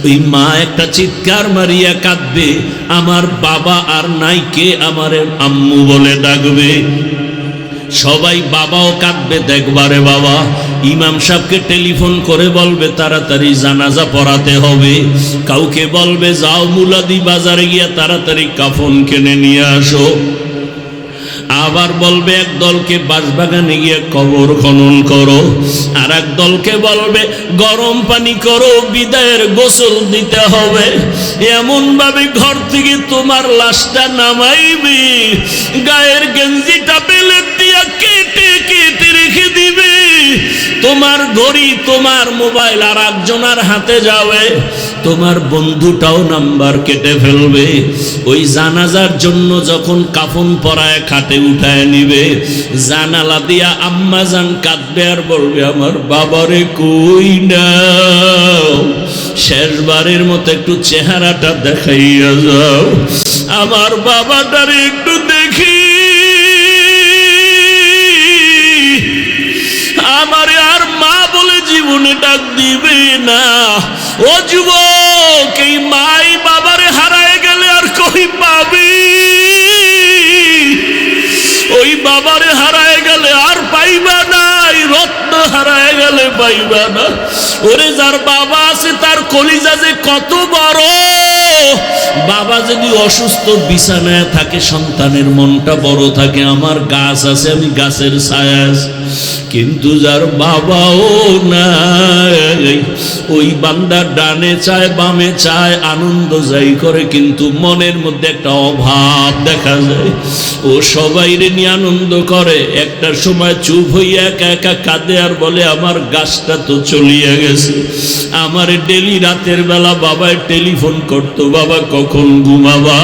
ওই মা একটা চিৎকার মারিয়া কাঁদবে, আমার বাবা আর নাই, কে আমারে আম্মু বলে ডাকবে। সবাই বাবাও কাঁদবে, দেখবারে বাবা। ইমাম সাহেবকে টেলিফোন করে বলবে তাড়াতাড়ি জানাজা পড়াতে হবে। কাউকে বলবে যাও মুলাদি বাজারে গিয়া তাড়াতাড়ি কাফন কিনে নিয়ে আসো। আবার বলবে এক দলকে বাঁশবাগানে গিয়ে কবর খনন করো, আর এক দলকে বলবে গরম পানি করো, বিদায়ের গোসল দিতে হবে। এমন ভাবে ঘর থেকে তোমার লাশটা নামাইবি, গায়ের গেঞ্জিটা বেলেট দিয়া কেটে কেটে রেখে দিবে। তোমার ঘড়ি, তোমার মোবাইল আর একজনের হাতে যাবে, তোমার বন্ধুটাও নাম্বার কেটে ফেলবে। ওই জানাজার জন্য যখন কাফন পরায় খাটে উঠায় নিবে, জানালা দিয়া আম্মা জান কাঁদবে আর বলবে আমার বাবারে কই নাও, শেষবারের মতো একটু চেহারাটা দেখাইয়া যাও, আমার বাবাটারে একটু দেখি, আমারে আর মা বলে জীবনে ডাক দিবে না। ও যুবক, এই মাই বাবারে হারায় গেলে আর কই পাবি? ওই বাবারে হারায় গেলে আর পাইবা নাই, রত্ন হারায় গেলে গেলে পাইবা না। ওরে যার বাবা আছে তার কলিজা যে কত বড়। বাবা যদি অসুস্থ বিছানায় থাকে সন্তানের মনটা বড় থাকে। আমার গাছ আছে, আমি গাছের ছায়া আছে, কিন্তু যার বাবাও নাই ওই বান্দা ডানে চায় বামে চায়, আনন্দ যাই করে, কিন্তু মনের মধ্যে একটা অভাব দেখা যায়। ও সবাইরে নিয়ে আনন্দ করে, একটা সময় চুপ হইয়া একা একা কাঁদে আর বলে আমার গাছটা তো চলিয়া গেছে। আমার ডেলি রাতের বেলা বাবায় টেলিফোন করতো, বাবা কখন ঘুমাবা,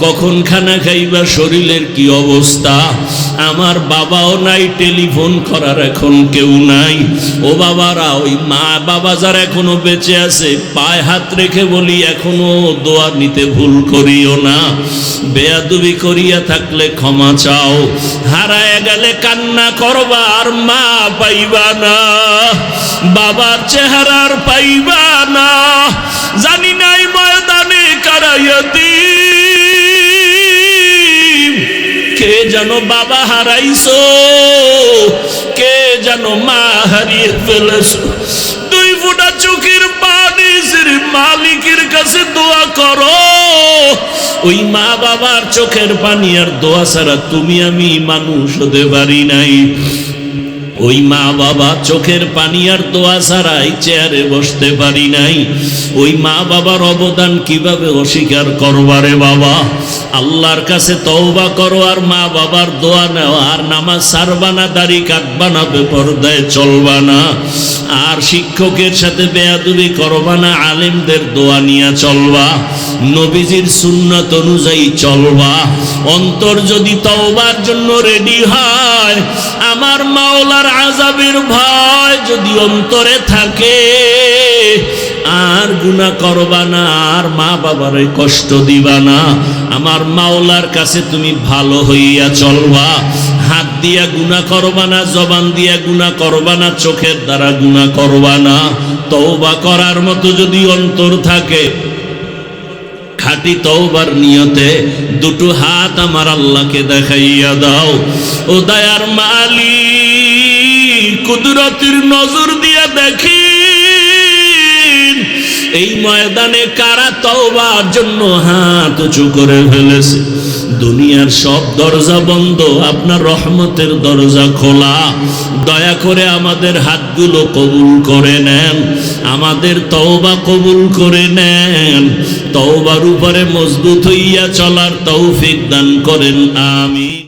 কখন খানা খাইবা, শরীরের কি অবস্থা। আমার বাবাও নাই, টেলিফোন করার এখন কেউ নাই। ও বাবারা, ওই মা বাবা যারা এখনো বেঁচে আছে পায়ে হাত রেখে বলি এখনো দোয়া নিতে ভুল করিও না। বেয়াদবি করিয়া থাকলে ক্ষমা চাও। হারায় গেলে কান্না করবা আর মা পাইবা না, বাবার চেহারার পাইবা না। জানি নাই ময়দানে কারাইয়াতি কে যেন বাবা হারাইছো, কে যেন মা হারিয়ে ফেলেছো। দুই ফোঁটা চোখের পানি মালিকের কাছে দোয়া করো। ওই মা বাবার চোখের পানি আর দোয়া ছাড়া তুমি আমি মানুষ হতে পারি নাই। ওই মা বাবা চোখের পানি আর দোয়া ছাড়াই চেয়ারে বসতে পারি নাই। ওই মা বাবার অবদান কিভাবে অস্বীকার করবারে বাবা। আল্লাহর কাছে তওবা করো আর মা বাবার দোয়া নাও। আর নামাজ ছাড়বা না, দাড়ি কাটবা না, বেপরদায় চলবা না, আর শিক্ষকের সাথে বেয়াদবি করবা না, আলেমদের দোয়া নিয়ে চলবা, নবীজির সুন্নাত অনুযায়ী চলবা। অন্তর যদি তওবার জন্য রেডি হয়, আমার মাওলার আযাবের ভয় যদি অন্তরে থাকে, আর গুনাহ করবা না, আর মা বাবারে কষ্ট দিবা না। আমার মাওলার কাছে তুমি ভালো হইয়া চলবা। হাত দিয়া গুনাহ করবা না, জবান দিয়া গুনাহ করবা না, চোখের দ্বারা গুনাহ করবা না। তওবা করার মতো যদি অন্তর থাকে, খাঁটি তওবার নিয়তে দুটো হাত আমার আল্লাহকে দেখাইয়া দাও। ও দয়ার মালিক, কুদরতের নজর দিয়া দেখি এই ময়দানে কারা তওবার জন্য হাত উঁচু করে ফেলেছে। দুনিয়ার সব দরজা বন্ধ, আপনার রহমতের দরজা খোলা। দয়া করে আমাদের হাতগুলো কবুল করে নেন, আমাদের তওবা কবুল করে নেন। তওবার উপরে মজবুত হইয়া চলার তৌফিক দান করেন, আমিন।